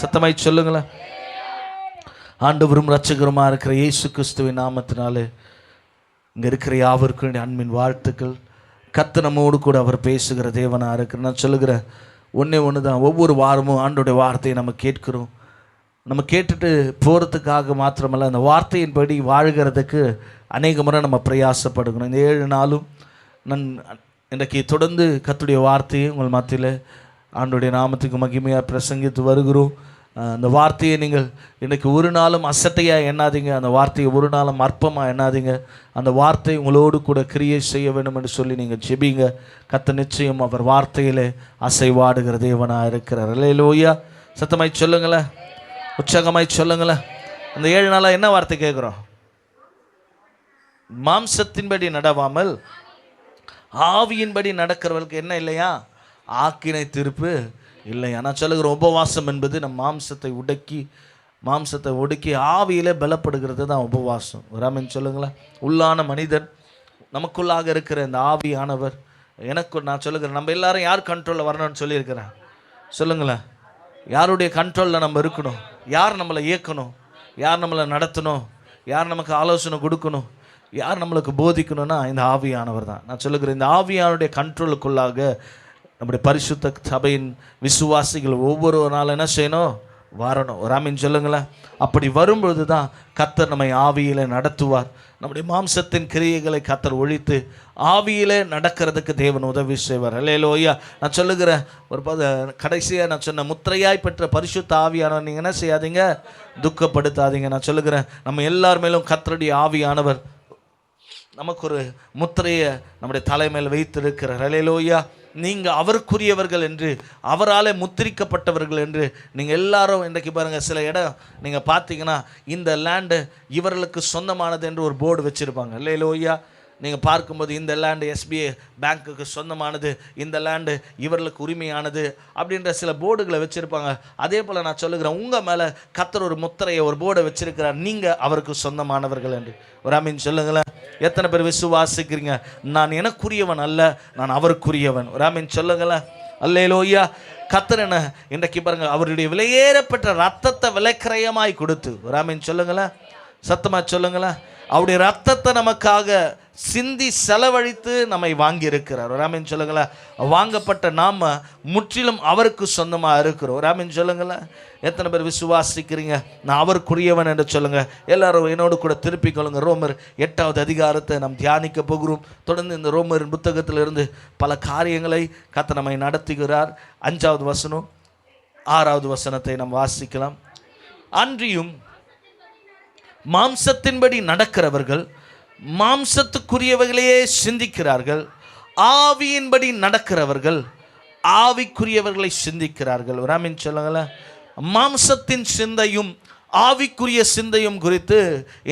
சத்தமாய் சொல்லுங்களேன். ஆண்டவரும் இரட்சகருமா இருக்கிற இயேசு கிறிஸ்துவின் நாமத்தினாலே இங்கே இருக்கிற யாவருக்கும் அன்பின் வாழ்த்துக்கள். கர்த்தர் நம்மோடு கூட அவர் பேசுகிற தேவனாக இருக்கிற நான் சொல்லுகிற ஒன்று தான். ஒவ்வொரு வாரமும் ஆண்டோடைய வார்த்தையை நம்ம கேட்கிறோம். நம்ம கேட்டுட்டு போகிறதுக்காக மாத்திரமல்ல, அந்த வார்த்தையின்படி வாழ்கிறதுக்கு அநேக முறை நம்ம பிரயாசப்படுகிறோம். இந்த 7 நாளும் நான் இன்றைக்கு தொடர்ந்து கர்த்தருடைய வார்த்தையை உங்கள் மத்தியில் ஆண்டோடைய நாமத்துக்கு மகிமையாக பிரசங்கித்து வருகிறோம். அந்த வார்த்தையை நீங்கள் இன்றைக்கி ஒரு நாளும் அசட்டையாக எண்ணாதீங்க. அந்த வார்த்தையை ஒரு நாளும் அற்பமாக எண்ணாதீங்க. அந்த வார்த்தை உங்களோடு கூட கிரியை செய்ய வேண்டும் என்று சொல்லி நீங்கள் ஜெபிங்க. கர்த்தர் நிச்சயம் அவர் வார்த்தையிலே அசைவாடுகிற தேவனாக இருக்கிறார். அல்லேலூயா. சத்தமாய் சொல்லுங்களேன், உற்சாகமாய் சொல்லுங்களேன். அந்த 7 நாளாக என்ன வார்த்தை கேட்குறோம்? மாம்சத்தின்படி நடவாமல் ஆவியின்படி நடக்கிறவர்களுக்கு என்ன இல்லையா? ஆக்கினை தீர்ப்பு இல்லையா? நான் சொல்லுகிறேன், உபவாசம் என்பது நம் மாம்சத்தை ஒடுக்கி ஆவியிலே பலப்படுகிறது தான் உபவாசம். ராமன் சொல்லுங்களேன். உள்ளான மனிதன், நமக்குள்ளாக இருக்கிற இந்த ஆவியானவர், எனக்கு நான் சொல்லுகிறேன், நம்ம எல்லாரும் யார் கண்ட்ரோலில் வரணும்னு சொல்லியிருக்கிறேன்? சொல்லுங்களேன். யாருடைய கண்ட்ரோலில் நம்ம இருக்கணும்? யார் நம்மளை இயக்கணும்? யார் நம்மளை நடத்தணும்? யார் நமக்கு ஆலோசனை கொடுக்கணும்? யார் நம்மளுக்கு போதிக்கணும்னா இந்த ஆவியானவர் தான். நான் சொல்லுகிறேன், இந்த ஆவியானுடைய கண்ட்ரோலுக்குள்ளாக நம்முடைய பரிசுத்த சபையின் விசுவாசிகள் ஒவ்வொரு நாள் என்ன செய்யணும்? வரணும். ராமின் சொல்லுங்களேன். அப்படி வரும்பொழுது தான் கர்த்தர் நம்மை ஆவியிலே நடத்துவார். நம்முடைய மாம்சத்தின் கிரியைகளை கர்த்தர் ஒழித்து ஆவியிலே நடக்கிறதுக்கு தேவன் உதவி செய்வார். அல்லேலூயா. நான் சொல்லுகிறேன், ஒரு கடைசியாக நான் சொன்ன முத்திரையாய் பெற்ற பரிசுத்த ஆவியானவர் நீங்கள் என்ன செய்யாதீங்க? துக்கப்படுத்தாதீங்க. நான் சொல்லுகிறேன், நம்ம எல்லார் மேலும் கர்த்தருடைய ஆவியானவர் நமக்கு ஒரு முத்திரையை நம்முடைய தலைமையில் வைத்திருக்கிறார். அல்லேலூயா. நீங்கள் அவருக்குரியவர்கள் என்று, அவராலே முத்திரிக்கப்பட்டவர்கள் என்று நீங்கள் எல்லாரும் இன்றைக்கு பாருங்கள், சில இடம் நீங்கள் பார்த்தீங்கன்னா இந்த லேண்டு இவர்களுக்கு சொந்தமானது என்று ஒரு போர்டு வச்சுருப்பாங்க. அல்லேலூயா. நீங்கள் பார்க்கும்போது இந்த லேண்டு SBI பேங்க்குக்கு சொந்தமானது, இந்த லேண்டு இவர்களுக்கு உரிமையானது அப்படின்ற சில போர்டுகளை வச்சுருப்பாங்க. அதே போல் நான் சொல்லுகிறேன், உங்கள் மேலே கர்த்தர் ஒரு முத்திரையை, ஒரு போர்டை வச்சுருக்கிறார், நீங்கள் அவருக்கு சொந்தமானவர்கள் என்று. ஒரு ஆமீன் சொல்லுங்களேன். எத்தனை பேர் விசுவாசிக்கிறீங்க? நான் எனக்குரியவன் அல்ல, நான் அவருக்குரியவன். ஒரு ஆமீன் சொல்லுங்களேன். அல்லேலூயா. கர்த்தர் என்ன இன்றைக்கு பாருங்க, அவருடைய விலையேறப்பட்ட ரத்தத்தை விலைக்கிரயமாய் கொடுத்து, ஒரு ஆமீன் சொல்லுங்களேன், சத்தமாக சொல்லுங்களேன், அவருடைய ரத்தத்தை நமக்காக சிந்தி செலவழித்து நம்மை வாங்கி இருக்கிறார். ஒரு ஆமீன் சொல்லுங்களேன். வாங்கப்பட்ட நாம் முற்றிலும் அவருக்கு சொந்தமாக இருக்கிறோம். ஒரு ஆமீன் சொல்லுங்களேன். எத்தனை பேர் விசுவாசிக்கிறீங்க? நான் அவருக்குரியவன் என்று சொல்லுங்கள். எல்லாரும் என்னோடு கூட திருப்பிக் கொள்ளுங்க. ரோமர் 8வது அதிகாரத்தை நாம் தியானிக்க போகிறோம். தொடர்ந்து இந்த ரோமரின் புத்தகத்திலிருந்து பல காரியங்களை கர்த்தர் நம்மை நடத்துகிறார். 5வது வசனம் 6வது வசனத்தை நாம் வாசிக்கலாம். அன்றியும் மாம்சத்தின்படி நடக்கிறவர்கள் மாம்சத்துக்குரியவர்களையே சிந்திக்கிறார்கள், ஆவியின்படி நடக்கிறவர்கள் ஆவிக்குரியவர்களை சிந்திக்கிறார்கள். ஒரு ஆமீன் சொல்லுங்களேன். மாம்சத்தின் சிந்தையும் ஆவிக்குரிய சிந்தையும் குறித்து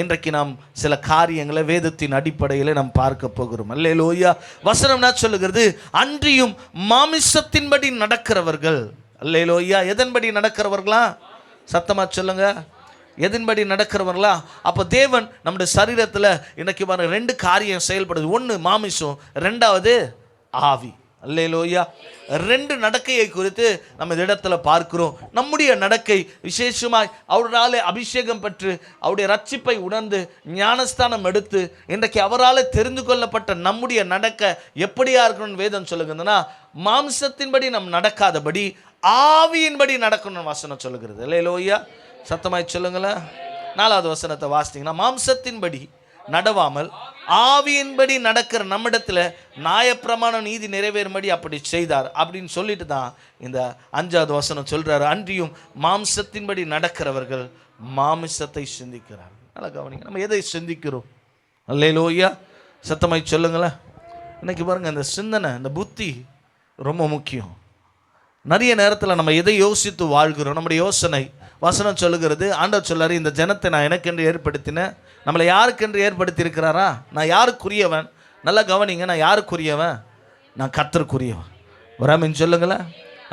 இன்றைக்கு நாம் சில காரியங்களை வேதத்தின் அடிப்படையில் நாம் பார்க்க போகிறோம். அல்லேலூயா. வசனம் நான் சொல்லுகிறது, அன்றியும் மாமிசத்தின்படி நடக்கிறவர்கள். அல்லேலூயா. எதன்படி நடக்கிறவர்களா? சத்தமா சொல்லுங்க. எதன்படி நடக்கிறவர்களா? அப்போ தேவன் நம்முடைய சரீரத்தில் இன்றைக்கு 2 காரியம் செயல்படுது. ஒன்று மாமிசம், 2வது ஆவி. அல்லேலூயா. 2 நடக்கையை குறித்து நம்ம இந்த இடத்துல பார்க்கிறோம். நம்முடைய நடக்கை விசேஷமாய் அவரால் அபிஷேகம் பெற்று அவருடைய ரட்சிப்பை உணர்ந்து ஞானஸ்தானம் எடுத்து இன்றைக்கு அவரால் தெரிந்து கொள்ளப்பட்ட நம்முடைய நடக்க எப்படியா இருக்கணும்னு வேதம் சொல்லுகிறதுனா, மாம்சத்தின்படி நம் நடக்காதபடி ஆவியின்படி நடக்கணும்னு வசனம் சொல்லுகிறது. அல்லேலூயா. சத்தமாய் சொல்லுங்களேன். 4வது வசனத்தை வாசித்தீங்கன்னா, மாம்சத்தின்படி நடவாமல் ஆவியின்படி நடக்கிற நம்மிடத்தில் நியாயப்பிரமாண நீதி நிறைவேறும்படி அப்படி செய்தார் அப்படின்னு சொல்லிட்டு தான் இந்த 5வது வசனம் சொல்றாரு, அன்றியும் மாம்சத்தின்படி நடக்கிறவர்கள் மாமிசத்தை சிந்திக்கிறார்கள். நல்லா கவனிங்க, நம்ம எதை சிந்திக்கிறோம்? அல்லேலூயா. சத்தமாய் சொல்லுங்களேன். இன்னைக்கு பாருங்க, இந்த சிந்தனை, இந்த புத்தி ரொம்ப முக்கியம். நிறைய நேரத்தில் நம்ம எதை யோசித்து வாழ்கிறோம்? நம்முடைய யோசனை. வசனம் சொல்லுகிறது, ஆண்டவர் சொல்லாரு, இந்த ஜனத்தை நான் எனக்கென்று ஏற்படுத்தினேன். நம்மளை யாருக்கென்று ஏற்படுத்தி இருக்கிறாரா? நான் யாருக்குரியவன்? நல்லா கவனிங்க, நான் யாருக்குரியவன்? நான் கர்த்தருக்குரியவன். ஒரு ஆமீன் சொல்லுங்களேன்.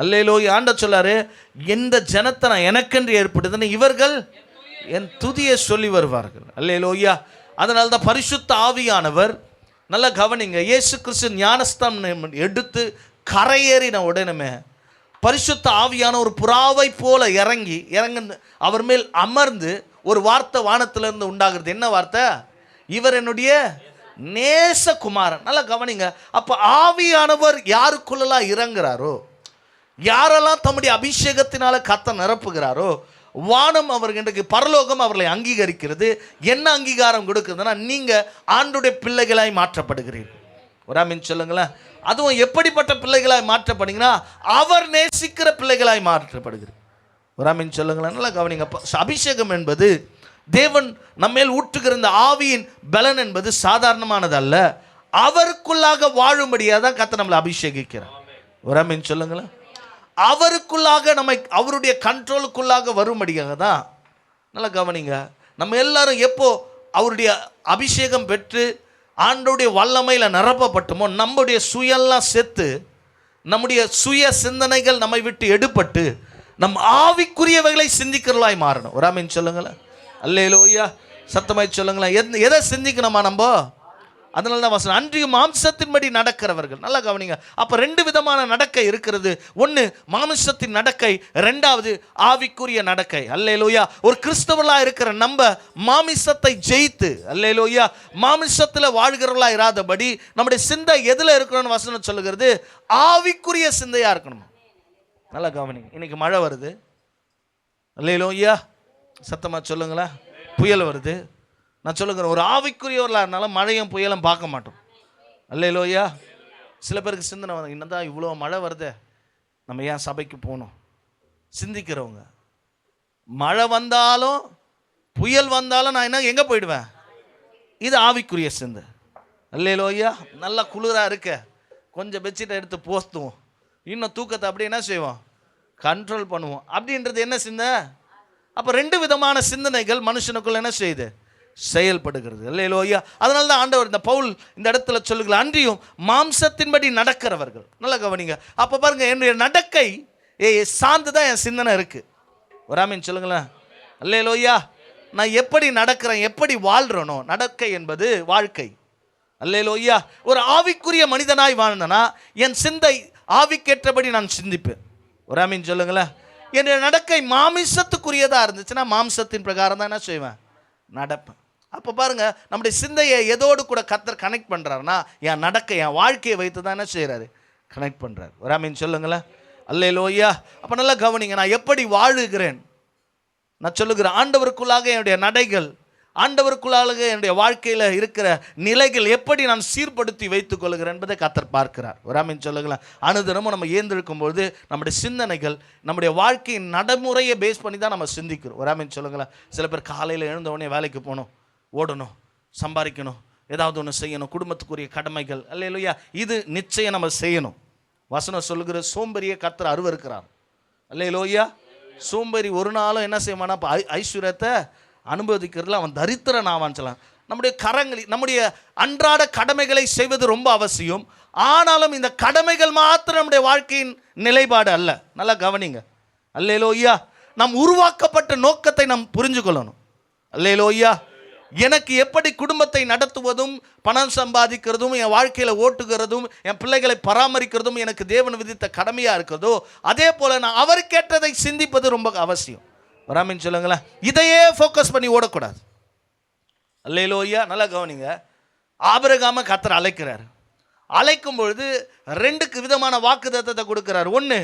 அல்லேலூயா. ஆண்டவர் சொல்லாரு, எந்த ஜனத்தை நான் எனக்கென்று ஏற்படுத்தினேன், இவர்கள் என் துதியை சொல்லி வருவார்கள். அல்லேலூயா. அதனால தான் பரிசுத்த ஆவியானவர், நல்லா கவனிங்க, இயேசு கிறிஸ்து ஞானஸ்தானம் எடுத்து கரையேறின உடனே பரிசுத்த ஆவியான ஒரு புறாவை போல இறங்கி அவர் மேல் அமர்ந்து ஒரு வார்த்தை வானத்திலிருந்து உண்டாகிறது. என்ன வார்த்தை? இவர் என்னுடைய நேசகுமாரன். நல்லா கவனிங்க. அப்ப ஆவியானவர் யாருக்குள்ளலாம் இறங்குறாரோ, யாரெல்லாம் தம்முடைய அபிஷேகத்தினால கர்த்தர் நிரப்புகிறாரோ, வானம் அவர்கள் இன்றைக்கு பரலோகம் அவர்களை அங்கீகரிக்கிறது. என்ன அங்கீகாரம் கொடுக்குதுன்னா, நீங்க ஆண்டுடைய பிள்ளைகளாய் மாற்றப்படுகிறீர்கள். ஒரு ஆமீன் சொல்லுங்களேன். அதுவும் எப்படிப்பட்ட பிள்ளைகளாய் மாற்றப்படுங்கன்னா, அவர் நேசிக்கிற பிள்ளைகளாய் மாற்றப்படுகிறது. ஒரு ஆமீன் சொல்லுங்களேன். நல்லா கவனிங்க. அபிஷேகம் என்பது தேவன் நம்மேல் ஊற்றுகிற இந்த ஆவியின் பலன் என்பது சாதாரணமானது அல்ல. அவருக்குள்ளாக வாழும்படியாக தான் கர்த்தர் நம்மளை அபிஷேகிக்கிறார். ஒரு ஆமீன் சொல்லுங்களேன். அவருக்குள்ளாக நம்மை அவருடைய கண்ட்ரோலுக்குள்ளாக வரும்படியாக தான். நல்லா கவனிங்க. நம்ம எல்லாரும் எப்போ அவருடைய அபிஷேகம் பெற்று ஆண்டோடைய வல்லமையில் நிரப்பப்பட்டுமோ, நம்முடைய சுயெல்லாம் செத்து, நம்முடைய சுய சிந்தனைகள் நம்மை விட்டு எடுபட்டு நம் ஆவிக்குரியவைகளை சிந்திக்கிறவர்களாய் மாறணும். ஒரு ஆமீன் சொல்லுங்களேன். அல்லேலூயா. சத்தமாய் சொல்லுங்களேன். எதை சிந்திக்கணுமா நம்ம? அதனால தான் வசனம், அன்றியும் மாம்சத்தின்படி நடக்கிறவர்கள். நல்லா கவனிங்க. அப்போ 2 விதமான நடக்கை இருக்கிறது. ஒன்று மாம்சத்தின் நடக்கை, 2வது ஆவிக்குரிய நடக்கை. அல்லேலூயா. ஒரு கிறிஸ்தவர்களாக இருக்கிற நம்ம மாமிசத்தை ஜெயித்து, அல்லேலூயா, மாமிசத்தில் வாழ்கிறவர்களாக இராதபடி நம்முடைய சிந்தை எதில் இருக்கணும்னு வசனம் சொல்லுகிறது? ஆவிக்குரிய சிந்தையாக இருக்கணும். நல்லா கவனிங்க. இன்னைக்கு மழை வருது. அல்லேலூயா. சத்தமாக சொல்லுங்களேன். புயல் வருது. நான் சொல்லுகிறேன், ஒரு ஆவிக்குரியவர்களாக இருந்தாலும் மழையும் புயலும் பார்க்க மாட்டோம். அல்லேலூயா. சில பேருக்கு சிந்தனை வந்து, என்னதான் இவ்வளோ மழை வருதே, நம்ம ஏன் சபைக்கு போகணும்? சிந்திக்கிறவங்க, மழை வந்தாலும் புயல் வந்தாலும் நான் என்ன எங்கே போயிடுவேன்? இது ஆவிக்குரிய சிந்தை. அல்லேலூயா. நல்லா குளிராக இருக்க, கொஞ்சம் பெட்ஷீட்டை எடுத்து போஸ்துவோம், இன்னும் தூக்கத்தை அப்படியே என்ன செய்வோம்? கண்ட்ரோல் பண்ணுவோம். அப்படின்றது என்ன சிந்தை? அப்போ 2 விதமான சிந்தனைகள் மனுஷனுக்குள்ள என்ன செய்யுது? செயல்படுகிறது. அல்லேலூயா. அதனால தான் ஆண்டவர் இந்த பவுல் இந்த இடத்துல சொல்லுகிறார், அன்றியும் மாம்சத்தின்படி நடக்கிறவர்கள். நல்லா கவனிங்க. அப்போ பாருங்க, என்னுடைய நடக்கை சார்ந்து தான் என் சிந்தனை இருக்கு. ஒரு ஆமீன் சொல்லுங்களேன். அல்லேலூயா. நான் எப்படி நடக்கிறேன், எப்படி வாழ்றேனோ, நடக்கை என்பது வாழ்க்கை. அல்லேலூயா. ஒரு ஆவிக்குரிய மனிதனாய் வாழ்ந்தனா என் சிந்தை ஆவிக்கேற்றபடி நான் சிந்திப்பேன். ஒரு ஆமீன் சொல்லுங்களேன். என்னுடைய நடக்கை மாமிசத்துக்குரியதாக இருந்துச்சுன்னா மாம்சத்தின் பிரகாரம் தான் என்ன செய்வேன்? நடப்பேன். அப்போ பாருங்க, நம்முடைய சிந்தையை எதோடு கூட கர்த்தர் கனெக்ட் பண்ணுறாருன்னா, என் நடக்கை, என் வாழ்க்கையை வைத்து தான் என்ன செய்கிறாரு? கனெக்ட் பண்ணுறாரு. ஒரு ஆமீன் சொல்லுங்களேன். அல்லேலூயா. அப்போ நல்லா கவனிங்க. நான் எப்படி வாழுகிறேன்? நான் சொல்லுகிறேன், ஆண்டவருக்குள்ளாக என்னுடைய நடைகள், ஆண்டவருக்குள்ளாக என்னுடைய வாழ்க்கையில் இருக்கிற நிலைகள் எப்படி நான் சீர்படுத்தி வைத்துக் கொள்கிறேன் என்பதை கர்த்தர் பார்க்கிறார். ஒரு ஆமீன் சொல்லுங்களேன். அனுதினமும் நம்ம ஏந்திருக்கும்போது நம்முடைய சிந்தனைகள் நம்முடைய வாழ்க்கையின் நடைமுறையை பேஸ் பண்ணி தான் நம்ம சிந்திக்கிறோம். ஒரு ஆமீன் சொல்லுங்களேன். சில பேர் காலையில் எழுந்த உடனே வேலைக்கு போகணும், ஓடணும், சம்பாதிக்கணும், ஏதாவது ஒன்று செய்யணும், குடும்பத்துக்குரிய கடமைகள். அல்லேலூயா. இது நிச்சயம் நம்ம செய்யணும். வசனம் சொல்லுகிற சோம்பேறியை கர்த்தர் அருவருக்கிறார். அல்லேலூயா. சோம்பேறி ஒரு நாளும் என்ன செய்வானா? ஐஸ்வர்யத்தை அனுபவிக்கிறதுல அவன் தரித்திரன் ஆவான்னு சொல்லலாம். நம்முடைய கரங்களில் நம்முடைய அன்றாட கடமைகளை செய்வது ரொம்ப அவசியம். ஆனாலும் இந்த கடமைகள் மாத்திரம் நம்முடைய வாழ்க்கையின் நிலைப்பாடு அல்ல. நல்லா கவனிங்க. அல்லேலூயா. நாம் உருவாக்கப்பட்ட நோக்கத்தை நாம் புரிஞ்சு கொள்ளணும். அல்லேலூயா. எனக்கு எப்படி குடும்பத்தை நடத்துவதும், பணம் சம்பாதிக்கிறதும், என் வாழ்க்கையில் ஓட்டுகிறதும், என் பிள்ளைகளை பராமரிக்கிறதும் எனக்கு தேவன் விதித்த கடமையாக இருக்கிறதோ, அதே போல் நான் அவருக்கேற்றதை சிந்திப்பது ரொம்ப அவசியம். வராமின்னு சொல்லுங்களேன். இதையே ஃபோக்கஸ் பண்ணி ஓடக்கூடாது. அல்லேலூயா. நல்லா கவனிங்க. ஆபிரகாமை கர்த்தர் அழைக்கிறார். அழைக்கும் பொழுது 2 விதமான வாக்குத்தத்தத்தை கொடுக்கிறார். ஒன்று,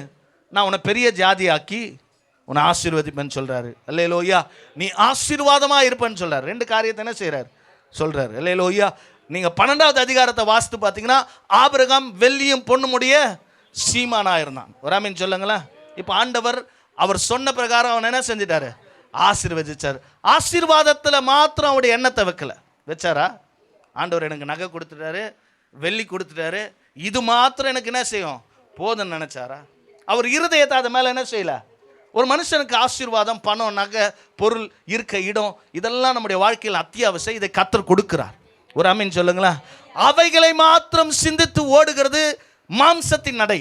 நான் உன்னை பெரிய ஜாதியாக்கி உன்னை ஆசீர்வதிப்பேன்னு சொல்கிறாரு. அல்லேலூயா. நீ ஆசீர்வாதமாக இருப்பேன்னு சொல்கிறார். 2 காரியத்தை என்ன செய்கிறார்? சொல்கிறார். அல்லேலூயா. நீங்கள் 12வது அதிகாரத்தை வாசித்து பார்த்தீங்கன்னா, ஆபிரகாம் வெள்ளியும் பொண்ணுமுடைய சீமானாக இருந்தான். வராமின்னு சொல்லுங்களேன். இப்போ ஆண்டவர் அவர் சொன்ன பிரகாரம் அவன் என்ன செஞ்சிட்டாரு? ஆசீர்வதிச்சார். ஆசீர்வாதத்தில் மாத்திரம் அவருடைய எண்ணத்தை வச்சாரா? ஆண்டவர் எனக்கு நகை கொடுத்துட்டாரு, வெள்ளி கொடுத்துட்டாரு, இது மாத்திரம் எனக்கு என்ன செய்யும் போதுன்னு நினைச்சாரா? அவர் இருதயத்தை அது மேலே என்ன செய்யல. ஒரு மனுஷனுக்கு ஆசீர்வாதம், பணம், நகை, பொருள், இருக்க இடம், இதெல்லாம் நம்முடைய வாழ்க்கையில் அத்தியாவசியம். இதை கர்த்தர் கொடுக்கிறார். ஒரு ஆமீன் சொல்லுங்களேன். அவைகளை மாத்திரம் சிந்தித்து ஓடுகிறது மாம்சத்தின் நடை.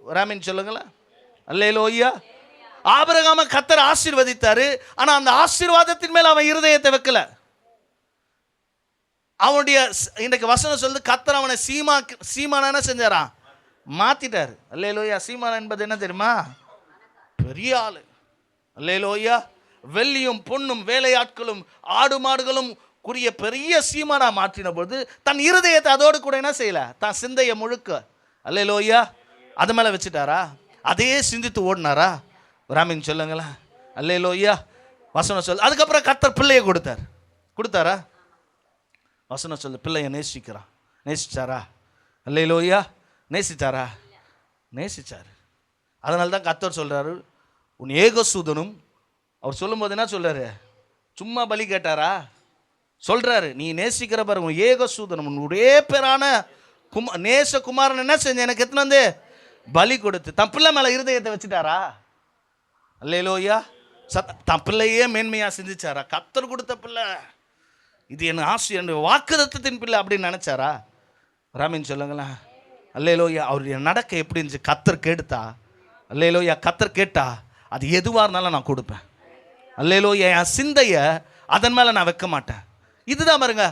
ஒரு ஆமீன் சொல்லுங்களேன். அல்லேலூயா. ஆபிரகாமை கர்த்தர் ஆசீர்வதித்தாரு. ஆனா அந்த ஆசீர்வாதத்தின் மேல் அவன் இருதயத்தை வைக்கல. அவனுடைய இன்றைக்கு வசனம் சொல்லுது, கர்த்தர் அவனை சீமானா செஞ்சாரா? மாத்திட்டாரு. அல்லேலூயா. சீமான் என்பது என்ன தெரியுமா? பெரிய ஆளு. அல்லேலூயா. வெள்ளியும் பொன்னும் வேலையாட்களும் ஆடு மாடுகளும் குறிய பெரிய சீமானா மாற்றின போது தன் இருதயத்தை அதோடு கூட என்ன செய்யல, தான் சிந்தையை முழுக்க அல்லேலூயா அது மேலே வச்சுட்டாரா? அதையே சிந்தித்து ஓடினாரா? ராமின் சொல்லுங்களேன். அல்லேலூயா. வசனம் சொல்லு. அதுக்கப்புறம் கர்த்தர் பிள்ளையை கொடுத்தாரா? வசனம் சொல்லு. பிள்ளையை நேசிக்கிறான். நேசிச்சாரா? அல்லேலூயா. நேசிச்சாரா? நேசிச்சார். அதனால தான் கர்த்தர் சொல்றாரு, உன் ஏகசூதனும். அவர் சொல்லும்போது என்ன சொல்றாரு? சும்மா பலி கேட்டாரா? சொல்றாரு, நீ நேசிக்கிற பாருங்க ஏகசூதனம் ஒரே பேரான நேசகுமாரன் என்ன செஞ்ச எனக்கு எத்தனை வந்து பலி கொடுத்து தன் பிள்ளை மேல இருதயத்தை வச்சுட்டாரா? அல்லேலூயா. தன் பிள்ளையே மேன்மையா சிந்திச்சாரா? கர்த்தர் கொடுத்த பிள்ளை இது என் ஆசை, என் வாக்குத்தத்தத்தின் பிள்ளை அப்படின்னு நினைச்சாரா? ராமின் சொல்லுங்களேன். அல்லேலூயா. அவருடைய நடக்கை எப்படி இருந்துச்சு? கர்த்தர் கேட்டா, அல்லேலூயா, கர்த்தர் கேட்டா அது எதுவாக இருந்தாலும் நான் கொடுப்பேன். அல்லேலூயா. என் சிந்தையை அதன் மேலே நான் வைக்க மாட்டேன். இதுதான் பாருங்க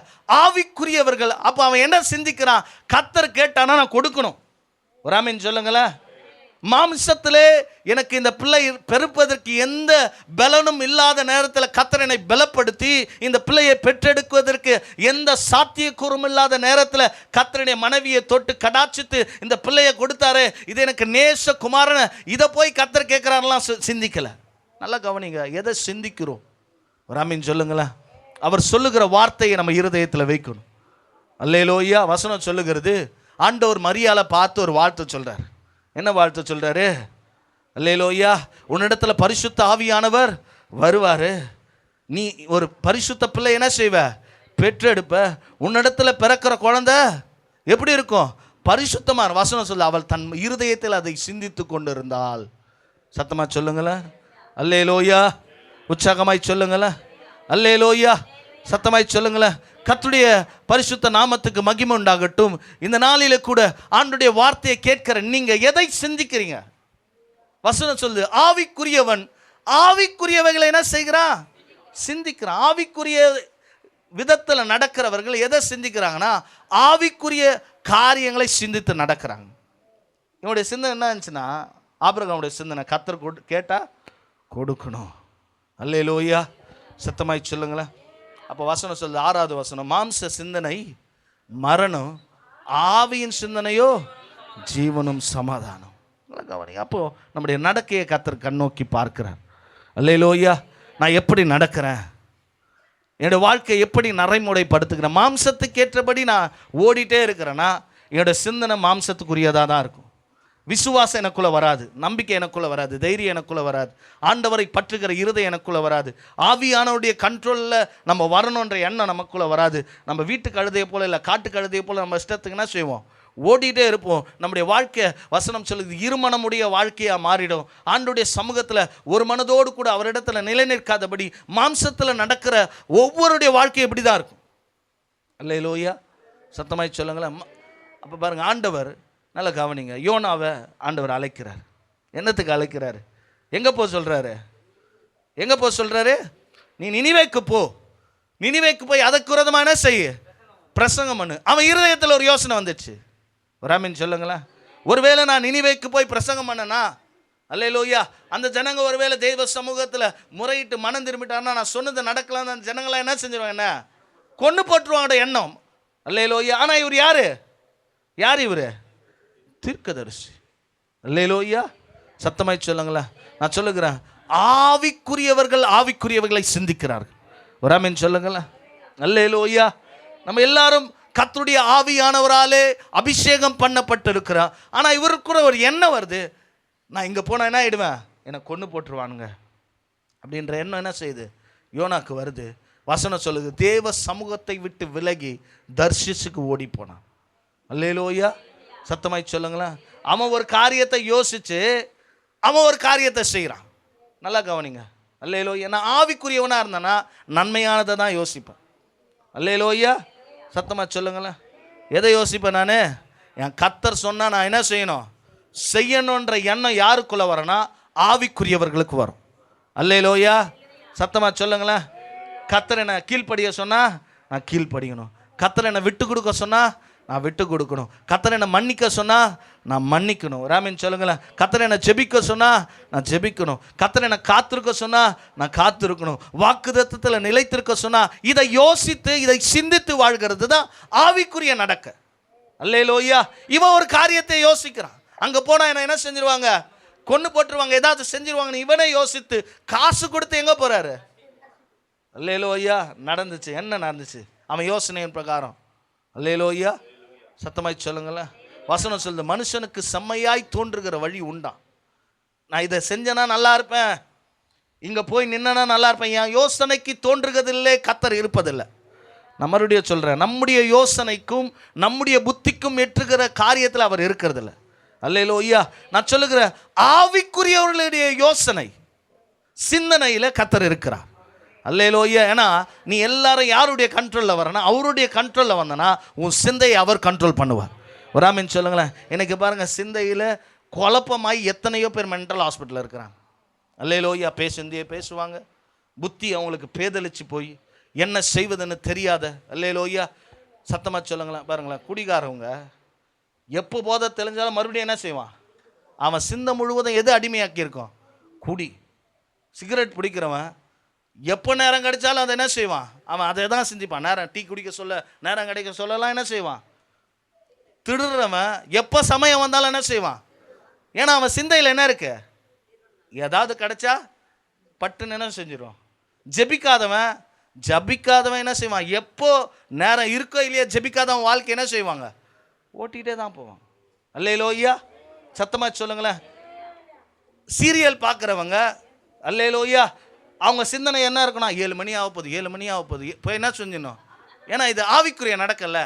ஆவிக்குரியவர்கள். அப்போ அவன் என்ன சிந்திக்கிறான்? கர்த்தர் கேட்டானா நான் கொடுக்கணும். ராமின் சொல்லுங்களேன். மாம்சத்திலே எனக்கு இந்த பிள்ளை பெருப்பதற்கு எந்த பலனும் இல்லாத நேரத்தில் கர்த்தர் என்னை பலப்படுத்தி இந்த பிள்ளையை பெற்றெடுக்குவதற்கு எந்த சாத்தியக்கூறும் இல்லாத நேரத்தில் கர்த்தருடைய மனைவியை தொட்டு கடாச்சித்து இந்த பிள்ளையை கொடுத்தாரு. இது எனக்கு நேச குமாரனை இதை போய் கர்த்தர் கேட்குறாருலாம் சிந்திக்கலை. நல்லா கவனிங்க, எதை சிந்திக்கிறோம்? ராமின் சொல்லுங்களேன். அவர் சொல்லுகிற வார்த்தையை நம்ம இருதயத்தில் வைக்கணும். அல்லேலூயா. வசனம் சொல்லுகிறது, ஆண்டவர் மரியாதை பார்த்து ஒரு வாழ்த்து சொல்றார். என்ன வாழ்த்து சொல்றாரு? அல்லேலூயா. உன்னிடத்துல பரிசுத்த ஆவியானவர் வருவாரு. நீ ஒரு பரிசுத்த பிள்ளை என்ன செய்வ? பெற்றெடுப்ப. உன்னிடத்துல பிறக்கிற குழந்தை எப்படி இருக்கும்? பரிசுத்தமான. வசனம் சொல்ல, அவள் தன் இருதயத்தில் அதை சிந்தித்து கொண்டிருந்தாள். சத்தமா சொல்லுங்களேன். அல்லேலூயா. உற்சாகமாய் சொல்லுங்களேன். அல்லேலூயா. சத்தமாய் சொல்லுங்களேன். கர்த்தருடைய பரிசுத்த நாமத்துக்கு மகிமை உண்டாகட்டும். இந்த நாளில கூட ஆண்டவருடைய வார்த்தையை கேட்கிற நீங்க எதை சிந்திக்கிறீங்க? வசனம் சொல்லுது, ஆவிக்குரியவன் ஆவிக்குரியவைகளை என்ன செய்கிறான்? சிந்திக்கிறான். ஆவிக்குரிய விதத்தில் நடக்கிறவர்கள் எதை சிந்திக்கிறாங்கன்னா ஆவிக்குரிய காரியங்களை சிந்தித்து நடக்கிறாங்க. இவனுடைய சிந்தனை என்ன இருந்துச்சுன்னா, ஆபிரகாமுடைய சிந்தனை கர்த்தர் கேட்டா கொடுக்கணும். அல்லேலூயா. சத்தமாய் சொல்லுங்களேன். அப்போ வசனம் சொல்லுது, 6வது வசனம், மாம்ச சிந்தனை மரணம், ஆவியின் சிந்தனையோ ஜீவனும் சமாதானம். கவனிங்க. அப்போ நம்முடைய நடக்கையை கர்த்தர் கண்ணோக்கி பார்க்கிறார். அல்லேலூயா. நான் எப்படி நடக்கிறேன்? என்னோடய வாழ்க்கை எப்படி நடைமுறைப்படுத்துகிறேன்? மாம்சத்துக்கு ஏற்றபடி நான் ஓடிட்டே இருக்கிறேன்னா என்னோட சிந்தனை மாம்சத்துக்குரியதாக தான் இருக்கும். விசுவாசம் எனக்குள்ள வராது, நம்பிக்கை எனக்குள்ள வராது, தைரியம் எனக்குள்ள வராது, ஆண்டவரை பற்றுகிற இருதயம் எனக்குள்ள வராது, ஆவியானவருடைய கண்ட்ரோலில் நம்ம வரணுன்ற எண்ணம் நமக்குள்ள வராது. நம்ம வீட்டு கழுதையை போல இல்லை காட்டு கழுதையை போல நம்ம இஷ்டத்துக்கு என்ன செய்வோம்? ஓடிட்டே இருப்போம். நம்முடைய வாழ்க்கை வசனம் சொல்லுது இருமனமுடைய வாழ்க்கையாக மாறிடும். ஆண்டவருடைய சமூகத்தில் ஒரு மனதோடு கூட அவரிடத்துல நிலை நிற்காதபடி மாம்சத்தில் நடக்கிற ஒவ்வொருடைய வாழ்க்கை எப்படி தான் இருக்கும். அல்லேலூயா. சத்தமாய் சொல்லுங்களேன். அப்போ பாருங்க, ஆண்டவர் நல்லா கவனிங்க, யோனாவை ஆண்டவர் அழைக்கிறார். என்னத்துக்கு அழைக்கிறாரு? எங்கே போக சொல்கிறாரு? எங்கே போக சொல்கிறாரு? நீ நினிவேக்கு போ. நினிவேக்கு போய் அதற்கு விரோதமாக என்ன செய்ய? பிரசங்கம் பண்ணு. அவன் இருதயத்தில் ஒரு யோசனை வந்துடுச்சு. ராமின் சொல்லுங்களேன். ஒருவேளை நான் நினிவேக்கு போய் பிரசங்கம் பண்ணனா, அல்லேலூயா, அந்த ஜனங்க ஒருவேளை தெய்வ சமூகத்தில் முறையிட்டு மனம் திரும்பிட்டாருன்னா நான் சொன்னது நடக்கலாம். அந்த ஜனங்களாம் என்ன செஞ்சிருவாங்க? என்ன கொண்டு போட்டுருவாங்க எண்ணம். அல்லேலூயா. ஆனால் இவர் யாரு? யார் இவர்? தீர்க்கதரிசி. அல்லேலூயா. சத்தமாய் சொல்லுங்களேன். நான் சொல்லுகிறேன், ஆவிக்குரியவர்கள் ஆவிக்குரியவர்களை சிந்திக்கிறார்கள். ஒரு ஆமென் சொல்லுங்களேன். அல்லேலூயா. நம்ம எல்லாரும் கர்த்தருடைய ஆவியானவராலே அபிஷேகம் பண்ணப்பட்டிருக்கிறோம். ஆனால் இவருக்கு கூட ஒரு எண்ணம் வருது, நான் இங்கே போனால் என்ன ஆகிடுவேன்? என்னை கொண்டு போட்டுருவானுங்க அப்படின்ற எண்ணம் என்ன செய்யுது? யோனாக்கு வருது. வசனம் சொல்லுது, தேவ சமூகத்தை விட்டு விலகி தர்ஷிஸுக்கு ஓடி போனான். அல்லேலூயா. சத்தமாய் சொல்லுங்களேன். அவன் ஒரு காரியத்தை யோசிச்சு அவன் ஒரு காரியத்தை செய்கிறான். நல்லா கவனிங்க. அல்லேலூயா. நான் ஆவிக்குரியவனாக இருந்தேன்னா நன்மையானதை தான் யோசிப்பேன். அல்லேலூயா. சத்தமாக சொல்லுங்களேன். எதை யோசிப்பேன்? நான் என் கர்த்தர் சொன்னால் நான் என்ன செய்யணும்? செய்யணுன்ற எண்ணம் யாருக்குள்ளே வரனா? ஆவிக்குரியவர்களுக்கு வரும். அல்லேலூயா. சத்தமாக சொல்லுங்களேன். கர்த்தர் என்னை கீழ்ப்படிய சொன்னால் நான் கீழ்ப்படியணும். கர்த்தர் என்னை விட்டு கொடுக்க சொன்னால் நான் விட்டு கொடுக்கணும். கர்த்தர் என்னை மன்னிக்க சொன்னால் நான் மன்னிக்கணும். ராமின் சொல்லுங்களேன். கர்த்தர் என்னை ஜெபிக்க சொன்னால் நான் ஜெபிக்கணும். கர்த்தர் என்னை காத்திருக்க சொன்னால் நான் காத்திருக்கணும். வாக்குத்தத்தத்தில் நிலைத்திருக்க சொன்னால் இதை யோசித்து இதை சிந்தித்து வாழ்கிறது தான் ஆவிக்குரிய நடக்க. அல்லேலூயா. இவன் ஒரு காரியத்தை யோசிக்கிறான். அங்கே போனால் என்ன செஞ்சிருவாங்க? கொன்று போட்டுருவாங்க, ஏதாவது செஞ்சிருவாங்கன்னு இவனே யோசித்து காசு கொடுத்து எங்கே போகிறாரு? அல்லேலூயா. நடந்துச்சு. என்ன நடந்துச்சு? அவன் யோசனையின் பிரகாரம். அல்லேலூயா. சத்தமாய் சொல்லுங்களேன். வசனம் சொல்லுது, மனுஷனுக்கு செம்மையாய் தோன்றுகிற வழி உண்டான். நான் இதை செஞ்சேன்னா நல்லா இருப்பேன், இங்கே போய் நின்னா நல்லா இருப்பேன். என் யோசனைக்கு தோன்றுகிறதில்லை கர்த்தர் இருப்பதில்லை. நான் மறுபடியும் சொல்கிறேன், நம்முடைய யோசனைக்கும் நம்முடைய புத்திக்கும் ஏற்றுகிற காரியத்தில் அவர் இருக்கிறதில்ல. அல்லேலூயா. நான் சொல்லுகிறேன், ஆவிக்குரியவர்களுடைய யோசனை சிந்தனையில் கர்த்தர் இருக்கிறார். அல்லேலூயா. ஏன்னா நீ எல்லாரும் யாருடைய கண்ட்ரோலில் வரனா, அவருடைய கண்ட்ரோலில் வந்தனா உன் சிந்தையை அவர் கண்ட்ரோல் பண்ணுவார். ஒரு ஆமீன் சொல்லுங்களேன். எனக்கு பாருங்கள், சிந்தையில் குழப்பமாய் எத்தனையோ பேர் மென்டல் ஹாஸ்பிட்டலில் இருக்கிறாங்க. அல்லேலூயா. சிந்தையை பேசுவாங்க, புத்தி அவங்களுக்கு பேதலிச்சு போய் என்ன செய்வதுன்னு தெரியாத. அல்லேலூயா. சத்தமாக சொல்லுங்களேன். பாருங்களேன், குடிகாரவங்க எப்போ போதை தெளிஞ்சாலும் மறுபடியும் என்ன செய்வான்? அவன் சிந்தை முழுவதும் எது அடிமையாக்கியிருக்கோம்? குடி. சிகரெட் பிடிக்கிறவன் எப்போ நேரம் கிடைச்சாலும் அதை என்ன செய்வான்? அவன் அதை தான் சிந்திப்பான். நேரம் டீ குடிக்க சொல்ல, நேரம் கிடைக்க சொல்லலாம் என்ன செய்வான்? திடுறவன் எப்போ சமயம் வந்தாலும் என்ன செய்வான்? ஏன்னா அவன் சிந்தையில் என்ன இருக்கு? ஏதாவது கிடைச்சா பட்டுன்னு என்ன செஞ்சிடும். ஜபிக்காதவன் என்ன செய்வான்? எப்போ நேரம் இருக்கோ இல்லையா, ஜபிக்காதவன் வாழ்க்கை என்ன செய்வாங்க? ஓட்டிகிட்டே தான் போவான். அல்லேலூயா. சத்தமாக சொல்லுங்களேன். சீரியல் பார்க்குறவங்க, அல்லேலூயா, அவங்க சிந்தனை என்ன இருக்குன்னா, 7 மணி ஆக போகுது இப்போ என்ன செஞ்சிடணும்? ஏன்னா இது ஆவிக்குரிய நடக்கல.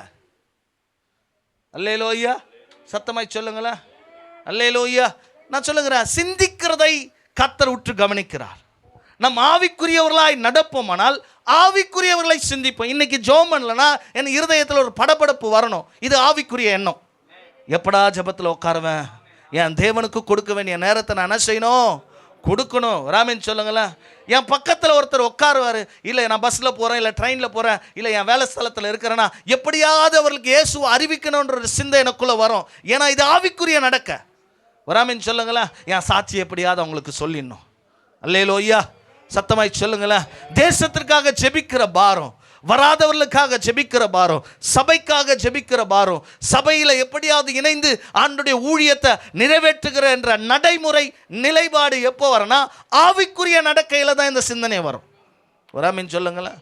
அல்லேலூயா. சத்தமாய் சொல்லுங்களேன். அல்லேலூயா. நான் சொல்லுகிறேன், சிந்திக்கிறதை கர்த்தர் உற்று கவனிக்கிறார். நம் ஆவிக்குரியவர்களாய் நடப்போமானால் ஆவிக்குரியவர்களை சிந்திப்போம். இன்னைக்கு ஜெபம் பண்ணலன்னா என் இருதயத்தில் ஒரு படபடப்பு வரணும். இது ஆவிக்குரிய எண்ணம். எப்படா ஜெபத்தில் உட்காருவேன்? என் தேவனுக்கு கொடுக்க வேண்டிய நேரத்தை நான் என்ன செய்யணும்? கொடுக்கணும். ராமன் சொல்லுங்களேன். என் பக்கத்தில் ஒருத்தர் உட்காருவார், இல்லை நான் பஸ்ஸில் போகிறேன், இல்லை ட்ரெயினில் போகிறேன், இல்லை என் வேலை ஸ்தலத்தில் இருக்கிறேன்னா எப்படியாவது அவர்களுக்கு இயேசுவை அறிவிக்கணுன்ற ஒரு சிந்தை எனக்குள்ளே வரும். ஏன்னா இது ஆவிக்குரிய நடக்க. ராமன் சொல்லுங்களேன். என் சாட்சி எப்படியாவது அவங்களுக்கு சொல்லிடணும். அல்லேலூயா. சத்தமாய் சொல்லுங்களேன். தேசத்திற்காக ஜெபிக்கிற பாரம், வராதவர்களுக்காக ஜெபிக்கிற பாரம், சபைக்காக ஜெபிக்கிற பாரம், சபையில் எப்படியாவது இணைந்து ஆண்டுடைய ஊழியத்தை நிறைவேற்றுகிற என்ற நடைமுறை நிலைப்பாடு எப்போ வரனா, ஆவிக்குரிய நடக்கையில் தான் இந்த சிந்தனை வரும். ஒரு ஆமீன் சொல்லுங்களேன்.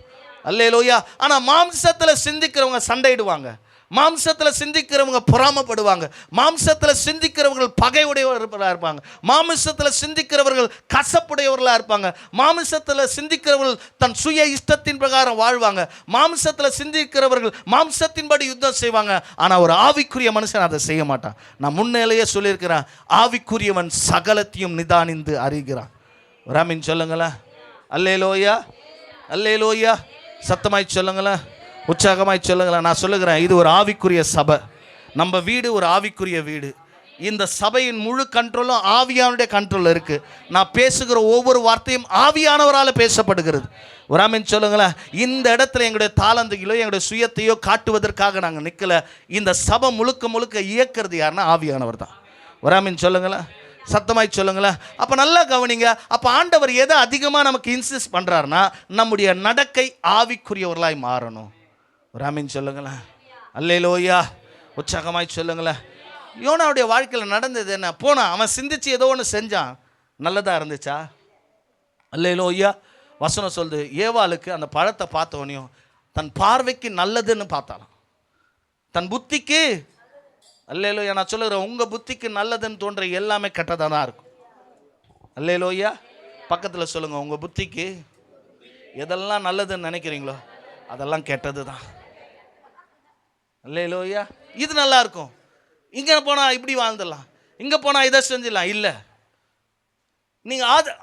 அல்லேலூயா. ஆனால் மாம்சத்தில் சிந்திக்கிறவங்க சண்டையிடுவாங்க, மாம்சத்தில் சிந்திக்கிறவங்க பொறாமப்படுவாங்க, மாம்சத்தில் சிந்திக்கிறவர்கள் பகை உடையவர்களாக இருப்பாங்க, மாம்சத்தில் சிந்திக்கிறவர்கள் கசப்புடையவர்களாக இருப்பாங்க, மாம்சத்தில் சிந்திக்கிறவர்கள் தன் சுய இஷ்டத்தின் பிரகாரம் வாழ்வாங்க, மாம்சத்தில் சிந்திக்கிறவர்கள் மாம்சத்தின்படி யுத்தம் செய்வாங்க. ஆனால் ஒரு ஆவிக்குரிய மனுஷன் அதை செய்ய மாட்டான். நான் முன்னிலேயே சொல்லியிருக்கிறேன், ஆவிக்குரியவன் சகலத்தையும் நிதானிந்து அறிகிறான். ராமின் சொல்லுங்களேன். அல்லேலூயா. அல்லேலூயா. சத்தமாய் சொல்லுங்களேன், உற்சாகமாய் சொல்லுங்களேன். நான் சொல்லுகிறேன், இது ஒரு ஆவிக்குரிய சபை. நம்ம வீடு ஒரு ஆவிக்குரிய வீடு. இந்த சபையின் முழு கண்ட்ரோலும் ஆவியானுடைய கண்ட்ரோல் இருக்கு. நான் பேசுகிற ஒவ்வொரு வார்த்தையும் ஆவியானவரால் பேசப்படுகிறது. ஒரு ஆமீன் சொல்லுங்களேன். இந்த இடத்துல எங்களுடைய தாளந்துகளோ எங்களுடைய சுயத்தையோ காட்டுவதற்காக நாங்கள் நிற்கல. இந்த சபை முழுக்க முழுக்க இயக்கிறது யாருன்னா ஆவியானவர் தான். ஒரு ஆமீன் சொல்லுங்களேன். சத்தமாய் சொல்லுங்களேன். அப்போ நல்லா கவனிங்க. அப்போ ஆண்டவர் எதை அதிகமாக நமக்கு இன்சிஸ்ட் பண்ணுறாருன்னா, நம்முடைய நடக்கை ஆவிக்குரியவர்களாய் மாறணும். ஒரு ஆமீன் சொல்லுங்களேன். அல்லேலூயா. உற்சாகமாய் சொல்லுங்களேன். யோனாவுடைய வாழ்க்கையில் நடந்தது என்ன? போனான், அவன் சிந்திச்சு ஏதோ ஒன்று செஞ்சான், நல்லதாக இருந்துச்சா? அல்லேலூயா. வசனம் சொல்லுது, ஏவாளுக்கு அந்த பழத்தை பார்த்தவனையும் தன் பார்வைக்கு நல்லதுன்னு பார்த்தாலும், தன் புத்திக்கு, அல்லேலூயா, நான் சொல்லுகிறேன், உங்கள் புத்திக்கு நல்லதுன்னு தோன்ற எல்லாமே கெட்டதாக தான் இருக்கும். அல்லேலூயா. பக்கத்தில் சொல்லுங்கள், உங்கள் புத்திக்கு எதெல்லாம் நல்லதுன்னு நினைக்கிறீங்களோ அதெல்லாம் கெட்டது தான். அல்லேலூயா. இது நல்லா இருக்கும், இங்கே போனால் இப்படி வாழ்ந்துடலாம், இங்கே போனால் இதை செஞ்சிடலாம். இல்லை, நீங்கள்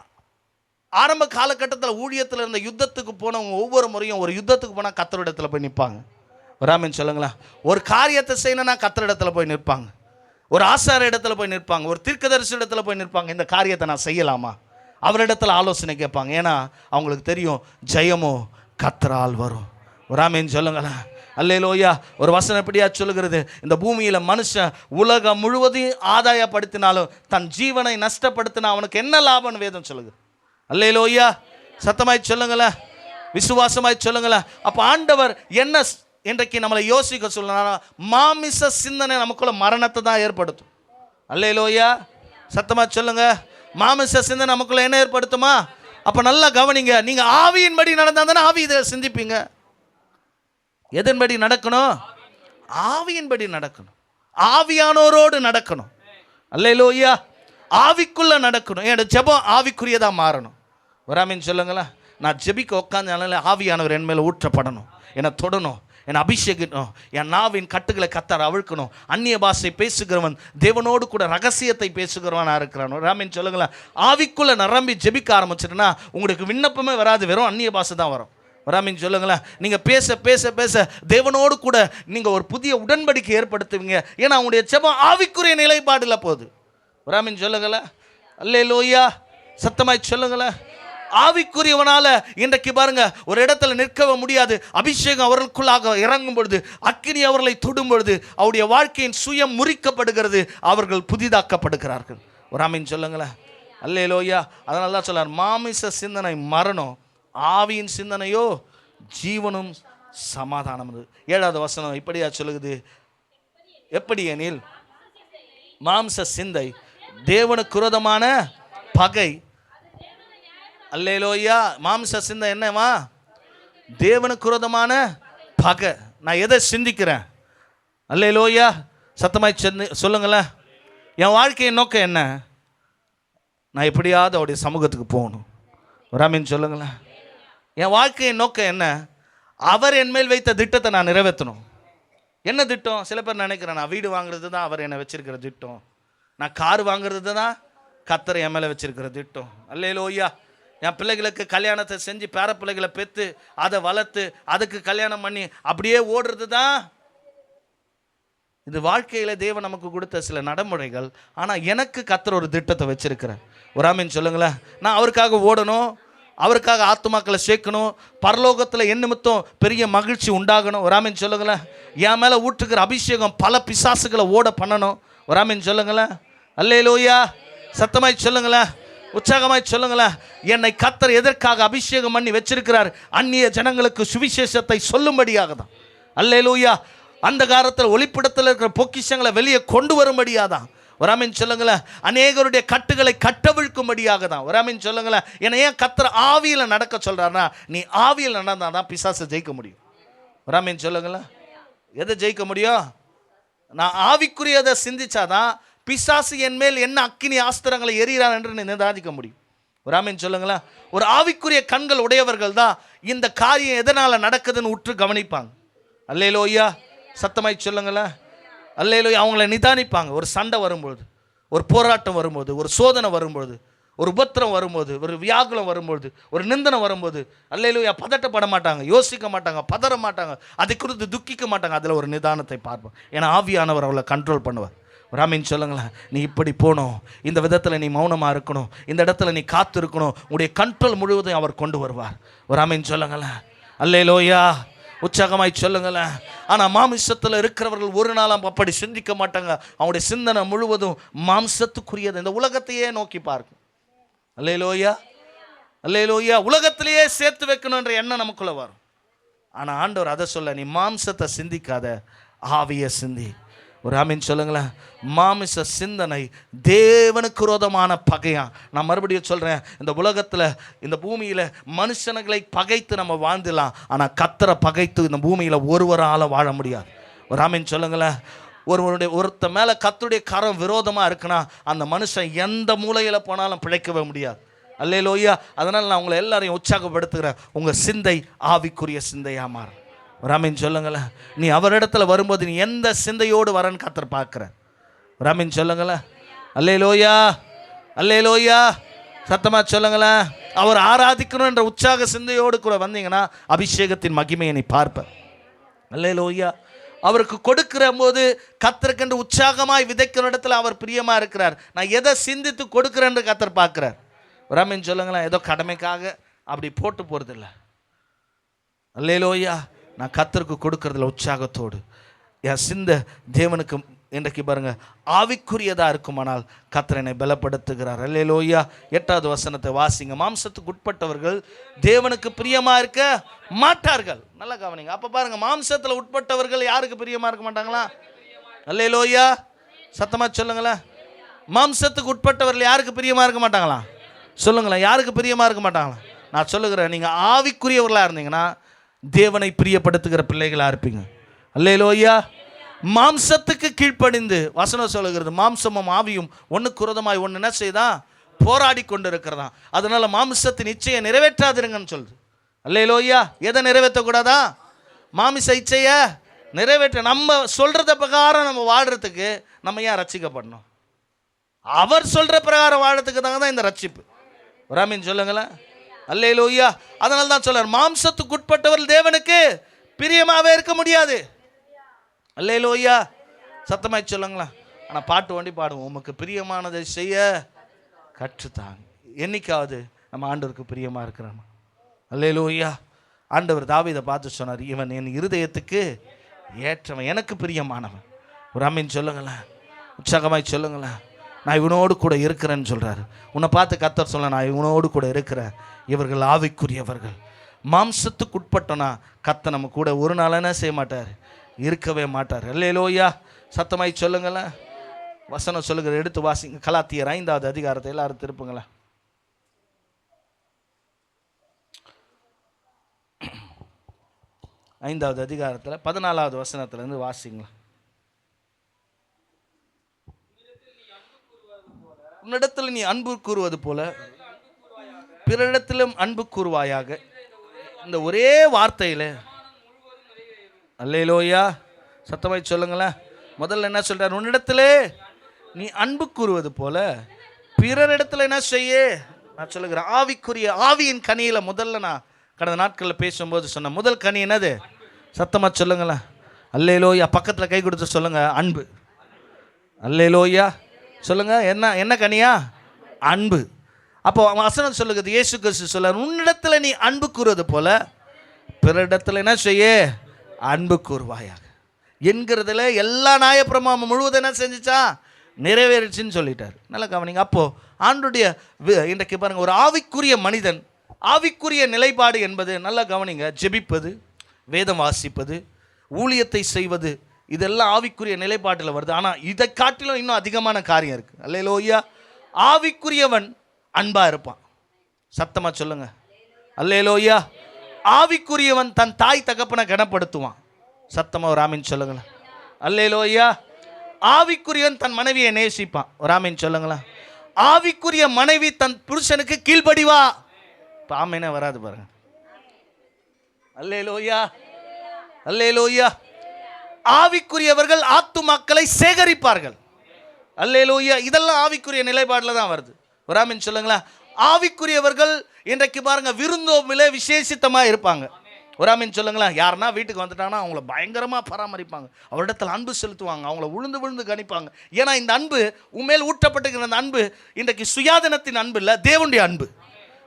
ஆரம்ப காலகட்டத்தில் ஊழியத்தில் இருந்த யுத்தத்துக்கு போனவங்க ஒவ்வொரு முறையும் ஒரு யுத்தத்துக்கு போனால் கர்த்தரிடத்தில் போய் நிற்பாங்க. ராமன் சொல்லுங்களேன். ஒரு காரியத்தை செய்யணும்னா கர்த்தரிடத்தில் போய் நிற்பாங்க, ஒரு ஆசார இடத்துல போய் நிற்பாங்க, ஒரு தீர்க்கதரிசி இடத்துல போய் நிற்பாங்க. இந்த காரியத்தை நான் செய்யலாமா? அவரிடத்தில் ஆலோசனை கேட்பாங்க. ஏன்னா அவங்களுக்கு தெரியும், ஜெயமோ கர்த்தரால் வரும். ராமன் சொல்லுங்களேன். அல்லேலூயா. ஒரு வசனம் எப்படியா சொல்லுகிறது, இந்த பூமியில் மனுஷன் உலகம் முழுவதையும் ஆதாயப்படுத்தினாலும் தன் ஜீவனை நஷ்டப்படுத்தினா அவனுக்கு என்ன லாபம்னு வேதம் சொல்லுது. அல்லேலூயா. சத்தமாய் சொல்லுங்களேன், விசுவாசமாய் சொல்லுங்களேன். அப்போ ஆண்டவர் என்ன இன்றைக்கு நம்மளை யோசிக்க சொல்லணும்னா, மாமிச சிந்தனை நமக்குள்ள மரணத்தை தான் ஏற்படுத்தும். அல்லேலூயா. சத்தமாக சொல்லுங்க, மாமிச சிந்தனை நமக்குள்ள என்ன ஏற்படுத்துமா? அப்போ நல்லா கவனிங்க, நீங்கள் ஆவியின்படி நடந்தால் தானே ஆவி இதை சிந்திப்பீங்க. எதன்படி நடக்கணும்? ஆவியின்படி நடக்கணும், ஆவியானோரோடு நடக்கணும். அல்லேலூயா. ஆவிக்குள்ள நடக்கணும். என்னோட ஜெபம் ஆவிக்குரியதாக மாறணும். வராமின்னு சொல்லுங்களேன். நான் ஜெபிக்க உட்காந்து ஆவியானவர் என் மேலே ஊற்றப்படணும், என்னை தொடணும், என்னை அபிஷேகிக்கணும், என் நாவின் கட்டுகளை கத்தார் அவிழ்க்கணும். அந்நிய பாஷை பேசுகிறவன் தேவனோடு கூட ரகசியத்தை பேசுகிறவனா இருக்கிறான். ராமின்னு சொல்லுங்களேன். ஆவிக்குள்ளே நிரம்பி ஜெபிக்க ஆரம்பிச்சிட்டுன்னா உங்களுக்கு விண்ணப்பமே வராது, வெறும் அந்நிய பாஷை தான் வரும். வராமின்னு சொல்லுங்களேன். நீங்கள் பேச பேச பேச தேவனோடு கூட நீங்கள் ஒரு புதிய உடன்படிக்கை ஏற்படுத்துவீங்க. ஏன்னா உங்களுடைய ஜெபம் ஆவிக்குரிய நிலைப்பாடில் போகுது. வராமின்னு சொல்லுங்களேன். அல்லேலூயா. சத்தமாய் சொல்லுங்களேன். ஆவிக்குரியவனால இன்றைக்கு பாருங்க, ஒரு இடத்துல நிற்க முடியாது. அபிஷேகம் அவர்களுக்குள்ளாக இறங்கும் பொழுது, அக்கினி அவர்களை தொடும் பொழுது அவருடைய வாழ்க்கையின் சுயம் முறிக்கப்படுகிறது, அவர்கள் புதிதாக்கப்படுகிறார்கள். ஒரு ஆமீன் சொல்லுங்களேன். அல்லேலூயா. அதனால தான் சொல்றார், மாமிச சிந்தனை மரணம், ஆவியின் சிந்தனையோ ஜீவனும் சமாதானம். 7வது வசனம் இப்படியா சொல்லுது, எப்படி எனில் மாம்ச சிந்தை தேவனுக்கு விரோதமான பகை. அல்லேலூயா. மாம்ச சிந்தை என்னவா? தேவனுக்கு விரோதமான பகை. நான் எதை சிந்திக்கிறேன்? அல்லேலூயா. சத்தமாய் சொல்லுங்களேன். என் வாழ்க்கையின் நோக்கம் என்ன? நான் எப்படியாவது அவருடைய சமூகத்துக்கு போகணும். ராமின்னு சொல்லுங்களேன். என் வாழ்க்கையின் நோக்கம் என்ன? அவர் என் மேல் வைத்த திட்டத்தை நான் நிறைவேற்றணும். என்ன திட்டம்? சில பேர் நினைக்கிறேன், நான் வீடு வாங்குறது தான் அவர் என்னை வச்சிருக்கிற திட்டம், நான் கார் வாங்குறது தான் கர்த்தர் என் மேலே வச்சிருக்கிற திட்டம். அல்லேலூயா. என் பிள்ளைகளுக்கு கல்யாணத்தை செஞ்சு பேர பிள்ளைகளை பெற்று அதை வளர்த்து அதுக்கு கல்யாணம் பண்ணி அப்படியே ஓடுறது தான் இது வாழ்க்கையில் தேவன் நமக்கு கொடுத்த சில நடைமுறைகள். ஆனால் எனக்கு கர்த்தர் ஒரு திட்டத்தை வச்சிருக்கிறேன். ஒரு ஆமீன் சொல்லுங்களேன். நான் அவருக்காக ஓடணும், அவருக்காக ஆத்துமாக்களை சேர்க்கணும், பரலோகத்தில் என் நிமித்தம் பெரிய மகிழ்ச்சி உண்டாகணும். ஒரு ஆமீன் சொல்லுங்களேன். என் மேலே ஊற்றுக்கிற அபிஷேகம் பல பிசாசுகளை ஓட பண்ணணும். ஒரு ஆமீன் சொல்லுங்களேன். அல்லேலூயா. சத்தமாய் சொல்லுங்களேன், உற்சாகமாய் சொல்லுங்களேன். என்னை கர்த்தர் எதற்காக அபிஷேகம் பண்ணி வச்சிருக்கிறார்? அந்நிய ஜனங்களுக்கு சுவிசேஷத்தை சொல்லும்படியாக தான். அல்லேலூயா. அந்த காலத்தில் ஒளிப்பிடத்தில் இருக்கிற பொக்கிஷங்களை வெளியே கொண்டு வரும்படியாக தான். ஒரு ஆமீன் சொல்லுங்களேன். அநேகருடைய கட்டுகளை கட்டவிழ்க்கும்படியாக தான். ஒரு ஆமீன் சொல்லுங்களேன். என்னை ஏன் கர்த்தர் ஆவியில் நடக்க சொல்கிறாருன்னா, நீ ஆவியில் நடந்தால் தான் பிசாசை ஜெயிக்க முடியும். ஒரு ஆமீன் சொல்லுங்களேன். எதை ஜெயிக்க முடியும்? நான் ஆவிக்குரியதை சிந்திச்சாதான் பிசாசு என் மேல் என்ன அக்கினி ஆஸ்திரங்களை எறிகிறான் என்று நிதானிக்க முடியும். ஒரு ஆமீன் சொல்லுங்களேன். ஒரு ஆவிக்குரிய கண்கள் உடையவர்கள் தான் இந்த காரியம் எதனால் நடக்குதுன்னு உற்று கவனிப்பாங்க. அல்லேலூயா. சத்தமாய் சொல்லுங்களேன். அல்லேலூயா. அவங்கள நிதானிப்பாங்க. ஒரு சண்டை வரும்பொழுது, ஒரு போராட்டம் வரும்போது, ஒரு சோதனை வரும்போது, ஒரு உபத்திரம் வரும்போது, ஒரு வியாகுலம் வரும்போது, ஒரு நிந்தனை வரும்போது, அல்லேலூயா, பதட்டப்பட மாட்டாங்க, யோசிக்க மாட்டாங்க, பதற மாட்டாங்க, அதை குறித்து துக்கிக்க மாட்டாங்க. அதில் ஒரு நிதானத்தை பார்ப்போம். ஏன்னா ஆவியானவர் அவளை கண்ட்ரோல் பண்ணுவார். ராமின் சொல்லுங்களேன். நீ இப்படி போகணும், இந்த விதத்தில் நீ மௌனமாக இருக்கணும், இந்த இடத்துல நீ காத்து இருக்கணும், உடைய கண்ட்ரோல் முழுவதும் அவர் கொண்டு வருவார். ராமின் சொல்லுங்களேன். அல்லேலூயா. உற்சாகமாய் சொல்லுங்களேன். ஆனால் மாமிசத்தில் இருக்கிறவர்கள் ஒரு நாளும் அப்படி சிந்திக்க மாட்டாங்க. அவனுடைய சிந்தனை முழுவதும் மாம்சத்துக்குரியது, இந்த உலகத்தையே நோக்கி பார்க்கும். அல்லேலூயா. அல்லேலூயா. உலகத்திலேயே சேர்த்து வைக்கணுன்ற எண்ணம் நமக்குள்ள வரும். ஆனால் ஆண்டவர் அதை சொல்ல, நீ மாம்சத்தை சிந்திக்காத, ஆவியை சிந்தி. ஒரு ஆமீன் சொல்லுங்களேன். மாமிச சிந்தனை தேவனுக்கு விரோதமான பகையா. நான் மறுபடியும் சொல்கிறேன், இந்த உலகத்தில் இந்த பூமியில் மனுஷனுகளை பகைத்து நம்ம வாழ்ந்துடலாம், ஆனால் கர்த்தரை பகைத்து இந்த பூமியில் ஒருவரால் வாழ முடியாது. ஒரு ஆமீன் சொல்லுங்களேன். ஒருத்த மேலே கர்த்தருடைய கரம் விரோதமாக இருக்குன்னா அந்த மனுஷன் எந்த மூலையில் போனாலும் பிழைக்கவே முடியாது. அல்லேலூயா. அதனால் நான் உங்களை எல்லாரையும் உற்சாகப்படுத்துகிறேன். உங்கள் சிந்தை ஆவிக்குரிய சிந்தையாக மாறும். ஒரு ஆமீன் சொல்லுங்களேன். நீ அவரிடத்துல வரும்போது நீ எந்த சிந்தையோடு வரன்னு கர்த்தர் பார்க்குறேன். ஒரு ஆமீன் சொல்லுங்களேன். அல்லேலூயா. அல்லேலூயா. சத்தமாக சொல்லுங்களேன். அவர் ஆராதிக்கணும் என்ற உற்சாக சிந்தையோடு கூட வந்தீங்கன்னா அபிஷேகத்தின் மகிமையை நீ பார்ப்ப. அல்லேலூயா. அவருக்கு கொடுக்கிற போது கர்த்தருக்கென்று உற்சாகமாய் விதைக்கிற இடத்துல அவர் பிரியமாக இருக்கிறார். நான் எதை சிந்தித்து கொடுக்குறேன்னு கர்த்தர் பார்க்குறார். ஒரு ஆமீன் சொல்லுங்களேன். ஏதோ கடமைக்காக அப்படி போட்டு போகிறதில்ல. அல்லேலூயா. நான் கர்த்தருக்கு கொடுக்கறதுல உற்சாகத்தோடு என் சிந்தை தேவனுக்கு இன்றைக்கு பாருங்க ஆவிக்குரியதாக இருக்குமானால் கர்த்தர் என்னை பலப்படுத்துகிறார். அல்லேலூயா. 8வது வசனத்தை வாசிங்க. மாம்சத்துக்கு உட்பட்டவர்கள் தேவனுக்கு பிரியமா இருக்க மாட்டார்கள். நல்லா கவனிங்க. அப்போ பாருங்க, மாம்சத்தில் உட்பட்டவர்கள் யாருக்கு பிரியமா இருக்க மாட்டாங்களா? அல்லேலூயா. சத்தமா சொல்லுங்களேன். மாம்சத்துக்கு உட்பட்டவர்கள் யாருக்கு பிரியமா இருக்க மாட்டாங்களா? சொல்லுங்களேன். யாருக்கு பிரியமா இருக்க மாட்டாங்களா? நான் சொல்லுகிறேன், நீங்கள் ஆவிக்குரியவர்களாக இருந்தீங்கன்னா தேவனை பிரியப்படுத்துகிற பிள்ளைகளாக இருப்பீங்க. அல்லேலூயா. மாம்சத்துக்கு கீழ்ப்படிந்து வசனம் சொல்லுகிறது, மாம்சமும் ஆவியும் ஒன்றுக்கு விரோதமாய் ஒன்று என்ன செய்தா போராடி கொண்டு இருக்கிறதா. அதனால மாம்சத்தின் இச்சையை நிறைவேற்றாதிருங்கன்னு சொல்லுது. அல்லேலூயா. எதை நிறைவேற்றக்கூடாதா? மாமிச இச்சையை நிறைவேற்ற. நம்ம சொல்றத பிரகாரம் நம்ம வாடுறதுக்கு நம்ம ஏன் ரட்சிக்கப்படணும்? அவர் சொல்ற பிரகாரம் வாழறதுக்கு தான் இந்த ரட்சிப்பு. ராமின் சொல்லுங்களேன். அல்லேலூயா. அதனால தான் சொல்றார், மாம்சத்துக்கு உட்பட்டவர்கள் தேவனுக்கு பிரியமாவே இருக்க முடியாது. அல்லேலூயா. சத்தமாய் சொல்லுங்களா. ஆனால் பாட்டு வண்டி பாடுவோம், உமக்கு பிரியமானதை செய்ய கற்றுத்தாங்க. என்னைக்காவது நம்ம ஆண்டவருக்கு பிரியமாக இருக்கிறோம். அல்லேலூயா. ஆண்டவர் தாவீதை பார்த்து சொன்னார், இவன் என் இருதயத்துக்கு ஏற்றவன், எனக்கு பிரியமானவன். ஒரு அமீன் சொல்லுங்களேன். உற்சாகமாய் சொல்லுங்களேன். நான் இவனோடு கூட இருக்கிறேன்னு சொல்கிறாரு. உன்னை பார்த்து கர்த்தர் சொல்ல, நான் இவனோடு கூட இருக்கிறேன். இவர்கள் ஆவிக்குரியவர்கள். மாம்சத்துக்கு உட்பட்டோன்னா கர்த்தர் நம்ம கூட ஒரு நாள் என்ன செய்ய மாட்டார்? இருக்கவே மாட்டார். அல்லேலூயா. சத்தமாய் சொல்லுங்களேன். வசனம் சொல்லுகிற, எடுத்து வாசிங்க. கலாத்தியர் 5வது அதிகாரத்தை எல்லாரும் திருப்புங்களேன். ஐந்தாவது அதிகாரத்தில் 14வது வசனத்திலிருந்து வாசிங்களா. உன்னிடத்தில் நீ அன்பு கூறுவது போல பிறரிடத்திலும் அன்பு கூறுவாயாக. இந்த ஒரே வார்த்தையில் அல்லேலூயா. சத்தமாய் சொல்லுங்களேன். முதல்ல என்ன சொல்றார்? உன்னிடத்திலே நீ அன்பு கூறுவது போல பிறரிடத்துல என்ன செய்ய. நான் சொல்லுகிறேன், ஆவிக்குரிய ஆவியின் கனியில் முதல்ல நான் கடந்த நாட்களில் பேசும்போது சொன்ன முதல் கனி என்னது? சத்தமாக சொல்லுங்களேன். அல்லேலூயா. பக்கத்தில் கை கொடுத்து சொல்லுங்க, அன்பு. அல்லேலூயா. சொல்லுங்க, என்ன கனியா? அன்பு. அப்போ வசனம் சொல்லுகிறது, இயேசு கிறிஸ்து சொல்றார், உன்னிடத்தில் நீ அன்பு கூறுவது போல பிறரிடத்தில் என்ன செய்ய அன்பு கூறுவாயாக என்கிறதுல எல்லா நியாயப்பிரமாணம் முழுவதும் என்ன செஞ்சுச்சா? நிறைவேறிச்சுன்னு சொல்லிட்டார். நல்லா கவனிங்க. அப்போது ஆண்டுடைய இன்றைக்கு பாருங்கள், ஒரு ஆவிக்குரிய மனிதன் ஆவிக்குரிய நிலைப்பாடு என்பது நல்லா கவனிங்க, ஜெபிப்பது, வேதம் வாசிப்பது, ஊழியத்தை செய்வது, இதெல்லாம் ஆவிக்குரிய நிலைப்பாட்டில் வருது. ஆனால் இதை காட்டிலும் இன்னும் அதிகமான காரியம் இருக்குது. அல்லேலூயா. ஆவிக்குரியவன் அன்பாக இருப்பான். சத்தமாக சொல்லுங்க. அல்லேலூயா. ஆவிக்குரியவன் தன் தாய் தகப்பனை கனப்படுத்துவான். சத்தமாக ஒரு ஆமீன் சொல்லுங்களேன். அல்லேலூயா. ஆவிக்குரியவன் தன் மனைவியை நேசிப்பான். ஒரு ஆமீன் சொல்லுங்களேன். ஆவிக்குரிய மனைவி தன் புருஷனுக்கு கீழ்ப்படிவா. இப்போ ஆமீனே வராது பாருங்க. அல்லேலூயா. அல்லேலூயா. ஆவிக்குரியவர்கள் ஆத்துமாக்களை சேகரிப்பார்கள். அல்லேலூயா. இதெல்லாம் ஆவிக்குரிய நிலைப்பாட்டில் தான் வருது. ஒரு ஆமீன் சொல்லுங்களேன். ஆவிக்குரியவர்கள் இன்றைக்கு பாருங்க விருந்தோம்பிலே விசேஷித்தமாக இருப்பாங்க. ஒரு ஆமீன் சொல்லுங்களேன். யாருன்னா வீட்டுக்கு வந்துட்டாங்கன்னா அவங்கள பயங்கரமாக பராமரிப்பாங்க, அவரிடத்தில் அன்பு செலுத்துவாங்க, அவங்கள விழுந்து கணிப்பாங்க. ஏன்னா இந்த அன்பு உண்மையில் ஊட்டப்பட்டுக்கிற அந்த அன்பு இன்றைக்கு சுயாதனத்தின் அன்பு இல்லை, தேவனுடைய அன்பு.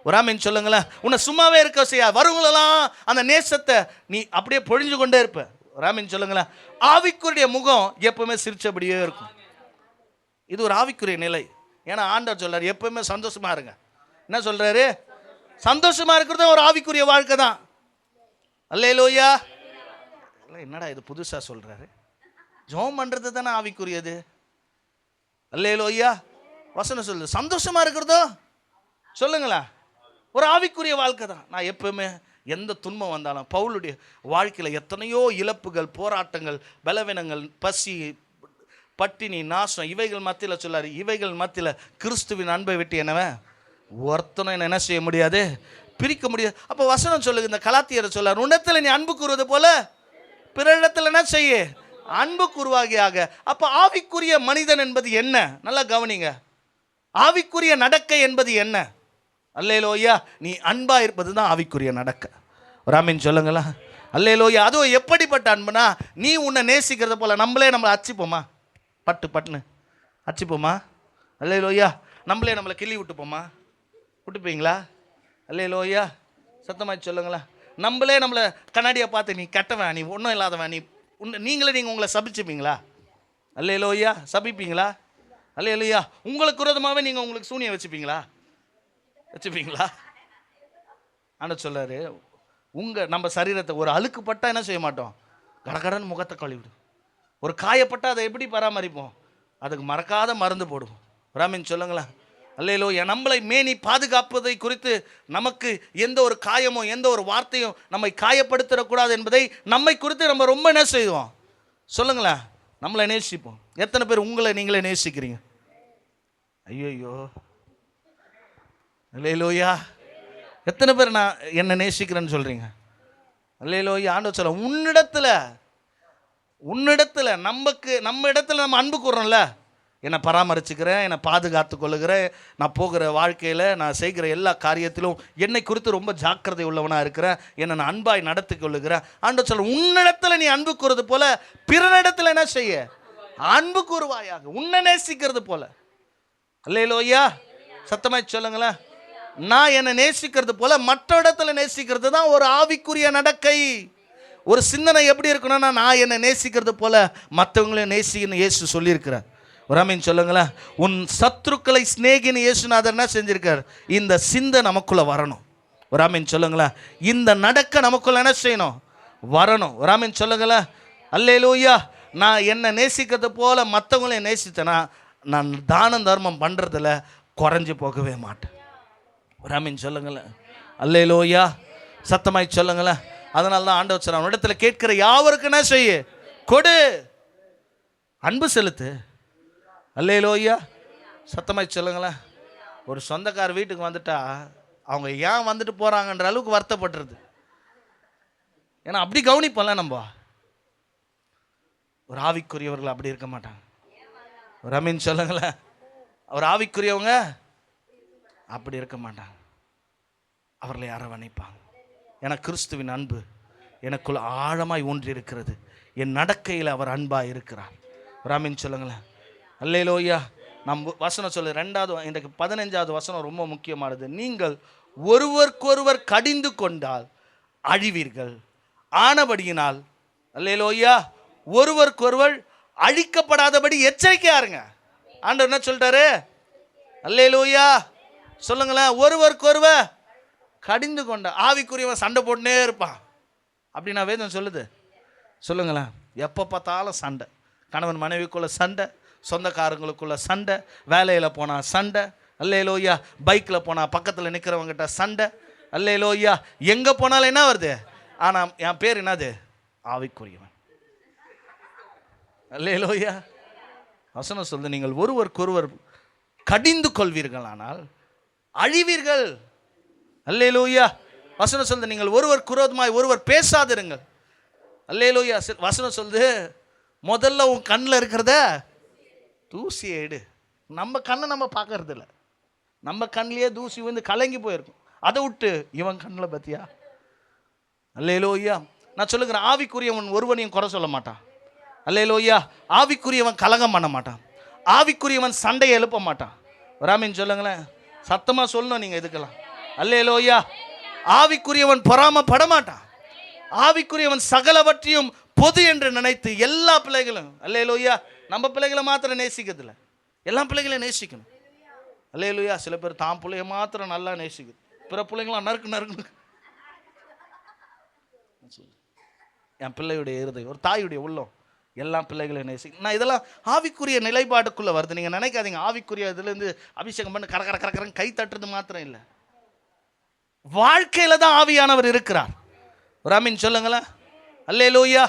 ஒரு ஆமீன் சொல்லுங்களேன். உன்னை சும்மாவே இருக்க செய்ய வருங்களெல்லாம் அந்த நேசத்தை நீ அப்படியே பொழிஞ்சு கொண்டே இருப்ப. ஒரு ஆமீன் சொல்லுங்களேன். ஆவிக்குரிய முகம் எப்பவுமே சிரிச்சபடியே இருக்கும். இது ஒரு ஆவிக்குரிய நிலை. ஏன்னா ஆண்டவர் சொல்றாரு, எப்பவுமே சந்தோஷமா இருங்க. என்ன சொல்றாரு? சந்தோஷமா இருக்கிறது ஒரு ஆவிக்குரிய வாழ்க்கை தான். அல்லேலூயா. என்னடா இது புதுசா சொல்றாரு? ஜெபம் பண்றது தானே ஆவிக்குரியது. அல்லேலூயா. வசனம் சொல்லுது, சந்தோஷமா இருக்கிறதோ சொல்லுங்களா ஒரு ஆவிக்குரிய வாழ்க்கை தான். நான் எப்பவுமே எந்த துன்பம் வந்தாலும் பவுலுடைய வாழ்க்கையில் எத்தனையோ இழப்புகள், போராட்டங்கள், பலவீனங்கள், பசி, பட்டினி, நாசம், இவைகள் மத்தியில் சொல்லாரு, இவைகள் மத்தியில் கிறிஸ்துவின் அன்பை விட்டு என்னவன் ஒருத்தனும் என்ன செய்ய முடியாது, பிரிக்க முடியாது. அப்போ வசனம் சொல்லுங்க, இந்த கலாத்தியரை சொல்லார், உன்னிடத்தில் நீ அன்பு கூறுவது போல பிறரிடத்தில் என்ன செய்ய அன்பு கூறுவாகியாக. அப்போ ஆவிக்குரிய மனிதன் என்பது என்ன? நல்லா கவனிங்க. ஆவிக்குரிய நடக்கை என்பது என்ன? அல்லேலூயா. நீ அன்பா இருப்பது தான் ஆவிக்குரிய நடக்க. ஒரு ஆமீன் சொல்லுங்களா. அல்லேலூயா. அதுவும் எப்படிப்பட்ட அன்புனா, நீ உன்னை நேசிக்கிறத போல நம்மளை அச்சிப்போமா? பட்டுன்னு அச்சிப்போமா? அல்லேலூயா. நம்மளை கிள்ளி விட்டுப்போமா? விட்டுப்பீங்களா? அல்லேலூயா. சத்தமாச்சு சொல்லுங்களா. நம்மளே நம்மளை கண்ணாடியை பார்த்து நீ கெட்டவன், நீ ஒன்றும் இல்லாதவன், நீங்கள் உங்களை சபிச்சுப்பீங்களா? அல்லேலூயா. சபிப்பீங்களா? அல்லேலூயா. உங்களுக்கு விரோதமாகவே நீங்கள் உங்களுக்கு சூனியம் வச்சுப்பீங்களா? ஆனால் சொல்லாரு, நம்ம சரீரத்தை ஒரு அழுக்கு பட்டால் என்ன செய்ய மாட்டோம்? கடகடன் முகத்தை கழுவிடும். ஒரு காயப்பட்டால் அதை எப்படி பராமரிப்போம்? அதுக்கு மறக்காத மருந்து போடுவோம். ராமின் சொல்லுங்களேன். அல்லேலூயா. நம்மளை மேனி பாதுகாப்பதை குறித்து நமக்கு எந்த ஒரு காயமோ எந்த ஒரு வார்த்தையும் நம்மை காயப்படுத்திடக்கூடாது என்பதை நம்மை குறித்து நம்ம ரொம்ப என்ன செய்வோம்? சொல்லுங்களேன். நம்மளை நேசிப்போம். எத்தனை பேர் உங்களை நீங்களே நேசிக்கிறீங்க? ஐயோ, அல்லேலூயா. எத்தனை பேர் நான் என்னை நேசிக்கிறேன்னு சொல்கிறீங்க? அல்லேலூயா. ஆண்டவர் சொல்ல, உன்னிடத்தில் நம்ம இடத்துல நம்ம அன்பு கூறோம்ல, என்னை பராமரிச்சுக்கிறேன், என்னை பாதுகாத்து கொள்ளுகிறேன், நான் போகிற வாழ்க்கையில் நான் செய்கிற எல்லா காரியத்திலும் என்னை குறித்து ரொம்ப ஜாக்கிரதை உள்ளவனாக இருக்கிறேன், என்னை நான் அன்பாய் நடத்தி கொள்ளுகிறேன். ஆண்டவர் சொல்ல, உன்னிடத்தில் நீ அன்பு கூறுறது போல பிறனிடத்தில் என்ன செய்ய? அன்பு கூறுவாயாக. உன்னை நேசிக்கிறது போல. அல்லேலூயா. சத்தமாய் சொல்லுங்களேன். நான் என்னை நேசிக்கிறது போல மற்ற இடத்துல நேசிக்கிறது தான் ஒரு ஆவிக்குரிய நடக்கை. ஒரு சிந்தனை எப்படி இருக்கணும்னா, நான் என்னை நேசிக்கிறது போல மற்றவங்களையும் நேசிக்கணும் இயேசு சொல்லியிருக்கிறார். ஒரு ஆமீன் சொல்லுங்களேன். உன் சத்துருக்களை சிநேகின்னு இயேசுநாதர் என்ன செஞ்சிருக்கார்? இந்த சிந்தை நமக்குள்ள வரணும். ஒரு ஆமீன் சொல்லுங்களேன். இந்த நடக்க நமக்குள்ள என்ன செய்யணும்? வரணும். ஒரு ஆமீன் சொல்லுங்களேன். அல்லேலூயா. நான் என்னை நேசிக்கிறது போல மற்றவங்களையும் நேசித்தேன்னா நான் தானம் தர்மம் பண்ணுறதில் குறைஞ்சி போகவே மாட்டேன். ஒரு ஆமீன் சொல்லுங்களேன். அல்லேலூயா. சத்தமாய் சொல்லுங்களேன். அதனால தான் ஆண்டவர் சொல்றார், இடத்துல கேட்கிற யாவருக்கு என்ன செய்ய? கொடு, அன்பு செலுத்து. அல்லேலூயா. சத்தமாய் சொல்லுங்களேன். ஒரு சொந்தக்கார வீட்டுக்கு வந்துட்டா அவங்க ஏன் வந்துட்டு போகிறாங்கன்ற அளவுக்கு வருத்தப்படுறது. ஏன்னா அப்படி கவனிப்போம்ல நம்ம. ஒரு ஆவிக்குரியவர்கள் அப்படி இருக்க மாட்டாங்க. ஒரு ஆமீன் சொல்லுங்களேன். ஒரு ஆவிக்குரியவங்க அப்படி இருக்க மாட்டாங்க. அவர்களை அரவணைப்பாங்க. என கிறிஸ்துவின் அன்பு எனக்குள் ஆழமாய் ஊன்றி இருக்கிறது. என் நடக்கையில் அவர் அன்பாக இருக்கிறார். ராமின் சொல்லுங்களேன். அல்லேலூயா. நம்ம வசனம் சொல்லு. 2வது இன்றைக்கு 15வது வசனம் ரொம்ப முக்கியமானது. நீங்கள் ஒருவருக்கொருவர் கடிந்து கொண்டால் அழிவீர்கள், ஆனபடியினால் அல்லேலூயா ஒருவருக்கொருவர் அழிக்கப்படாதபடி எச்சரிக்கையா இருங்க. ஆண்டவர் என்ன சொல்லிட்டாரு? அல்லேலூயா. சொல்லுங்களேன். ஒருவருக்கொருவர் கடிந்து கொண்ட ஆவிக்குரியவன் சண்டை போட்டுனே இருப்பான் அப்படின்னா வேதம் சொல்லுது. சொல்லுங்களேன். எப்போ பார்த்தாலும் சண்டை. கணவன் மனைவிக்குள்ள சண்டை, சொந்தக்காரங்களுக்குள்ள சண்டை, வேலையில் போனால் சண்டை. அல்லேலூயா. பைக்கில் போனால் பக்கத்தில் நிற்கிறவங்ககிட்ட சண்டை. அல்லேலூயா. எங்கே போனாலும் என்ன வருது? ஆனால் என் பேர் என்னது? ஆவிக்குரியவன். அல்லேலூயா. வசனம் சொல்லுது, நீங்கள் ஒருவருக்கொருவர் கடிந்து கொள்வீர்கள் ஆனால் அழிவீர்கள். அல்லேலூயா. வசனம் சொல்லுது, நீங்கள் ஒருவருக்கு விரோதமாய் ஒருவர் பேசாதிருங்கள். அல்லேலூயா. வசனம் சொல்லுது, முதல்ல உன் கண்ணில் இருக்கிறத தூசியை எடு. நம்ம கண்ணை நம்ம பார்க்கறது இல்லை. நம்ம கண்ணிலேயே தூசி வந்து கலங்கி போயிருக்கும். அதை விட்டு இவன் கண்ணில் பத்தியா? அல்லேலூயா. நான் சொல்லுகிறேன், ஆவிக்குரியவன் ஒருவனையும் குறை சொல்ல மாட்டான். அல்லேலூயா. ஆவிக்குரியவன் கலங்கம் பண்ண மாட்டான். ஆவிக்குரியவன் சண்டையை எழுப்ப மாட்டான். ராமின் சொல்லுங்களேன். சத்தமாக சொல்லணும் நீங்கள் இதுக்கெல்லாம். அல்லேலூயா. ஆவிக்குரியவன் பொறாமப்பட மாட்டான். ஆவிக்குரியவன் சகலவற்றையும் பொது என்று நினைத்து எல்லா பிள்ளைகளும், அல்லேலூயா, நம்ம பிள்ளைகளை மாத்திரம் நேசிக்கிறதில்ல, எல்லா பிள்ளைகளையும் நேசிக்கணும். அல்லேலூயா. சில பேர் தான் பிள்ளைய மாத்திரம் நல்லா நேசிக்குது, பிற பிள்ளைங்களாம் நறுக்கு நறுக்கு. என் பிள்ளையுடைய இருதயம், ஒரு தாயுடைய உள்ளம் எல்லா பிள்ளைகளையும் நேசிக்கும். நான் இதெல்லாம் ஆவிக்குரிய நிலைப்பாட்டுக்குள்ளே வருது. நீங்கள் நினைக்காதீங்க ஆவிக்குரிய இதுலேருந்து அபிஷேகம் பண்ணி கர கர கரக்கரன்னு கை தட்டுறது மாத்திரம் இல்லை, வாழ்க்கையில் தான் ஆவியானவர் இருக்கிறார். ஒரு ஆமீன் சொல்லுங்களேன். அல்லேலூயா.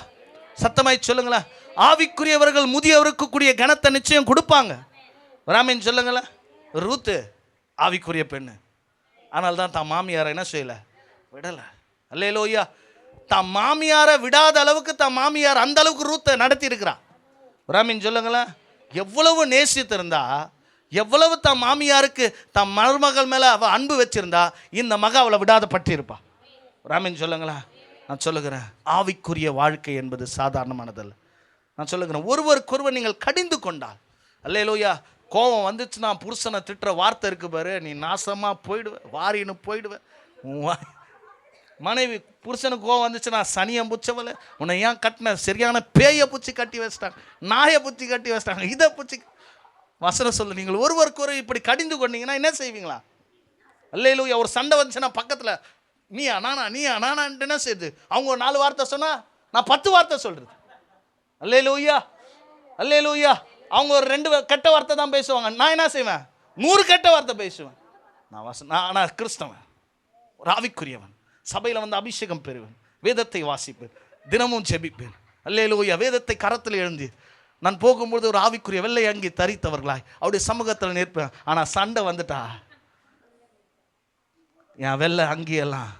சத்தமாய் சொல்லுங்களேன். ஆவிக்குரியவர்கள் முதியவருக்கு கூடிய கனத்தை நிச்சயம் கொடுப்பாங்க. ஒரு ஆமீன் சொல்லுங்களேன். ரூத்து ஆவிக்குரிய பெண்ணு, ஆனால் தான் தான் மாமியாரை என்ன செய்யலை? விடலை. அல்லேலூயா. தான் மாமியாரை விடாத அளவுக்கு தான் மாமியார் அந்த அளவுக்கு ரூத்தை நடத்தி இருக்கிறா. ஒரு ஆமீன் சொல்லுங்களேன். எவ்வளவு நேசித்திருந்தா, எவ்வளவு தான் மாமியாருக்கு தான் மருமகள் மேலே அவள் அன்பு வச்சிருந்தா இந்த மக அவளை விடாத பற்றியிருப்பா. ராமின் சொல்லுங்களேன். நான் சொல்லுகிறேன், ஆவிக்குரிய வாழ்க்கை என்பது சாதாரணமானதல்ல. நான் சொல்லுகிறேன், ஒருவருக்கொருவர் நீங்கள் கடிந்து கொண்டால், அல்லேலூயா, கோபம் வந்துச்சுன்னா புருஷனை திட்டுற வார்த்தை இருக்கு பாரு, நீ நாசமாக போயிடுவ, வாரின்னு போயிடுவ. மனைவி புருஷனுக்கு கோவம் வந்துச்சுன்னா, சனியை புச்சவல உன்னை ஏன் கட்டின, சரியான பேயை பூச்சி கட்டி வச்சிட்டாங்க, நாயை பூச்சி கட்டி வச்சிட்டாங்க, இதை பூச்சி. வசனம் சொல்லு, நீங்கள் ஒருவருக்கு ஒரு இப்படி கடிந்து கொண்டீங்கன்னா என்ன செய்வீங்களா? அல்லேலூயா. ஒரு சண்டை வந்துச்சுன்னா பக்கத்தில் நீயா நானான்ட்டு என்ன செய்யுது? அவங்க ஒரு 4 வார்த்தை சொன்னால் நான் 10 வார்த்தை சொல்கிறது. அல்லேலூயா அல்லேலூயா. அவங்க ஒரு 2 கெட்ட வார்த்தை தான் பேசுவாங்க, நான் என்ன செய்வேன்? 100 கெட்ட வார்த்தை பேசுவேன். நான் கிறிஸ்தவன், ஒரு ஆவிக்குரியவன், சபையில் வந்து அபிஷேகம் பெறுவேன், வேதத்தை வாசிப்பேன், தினமும் ஜெபிப்பேன். அல்லேலூயா. வேதத்தை கரத்தில் எழுந்தி நான் போகும்போது ஒரு ஆவிக்குரிய வெள்ளை அங்கி தரித்தவர்களாய் அவருடைய சமூகத்தில் நிற்பேன். ஆனால் சண்டை வந்துட்டா என் வெள்ளை அங்கியெல்லாம்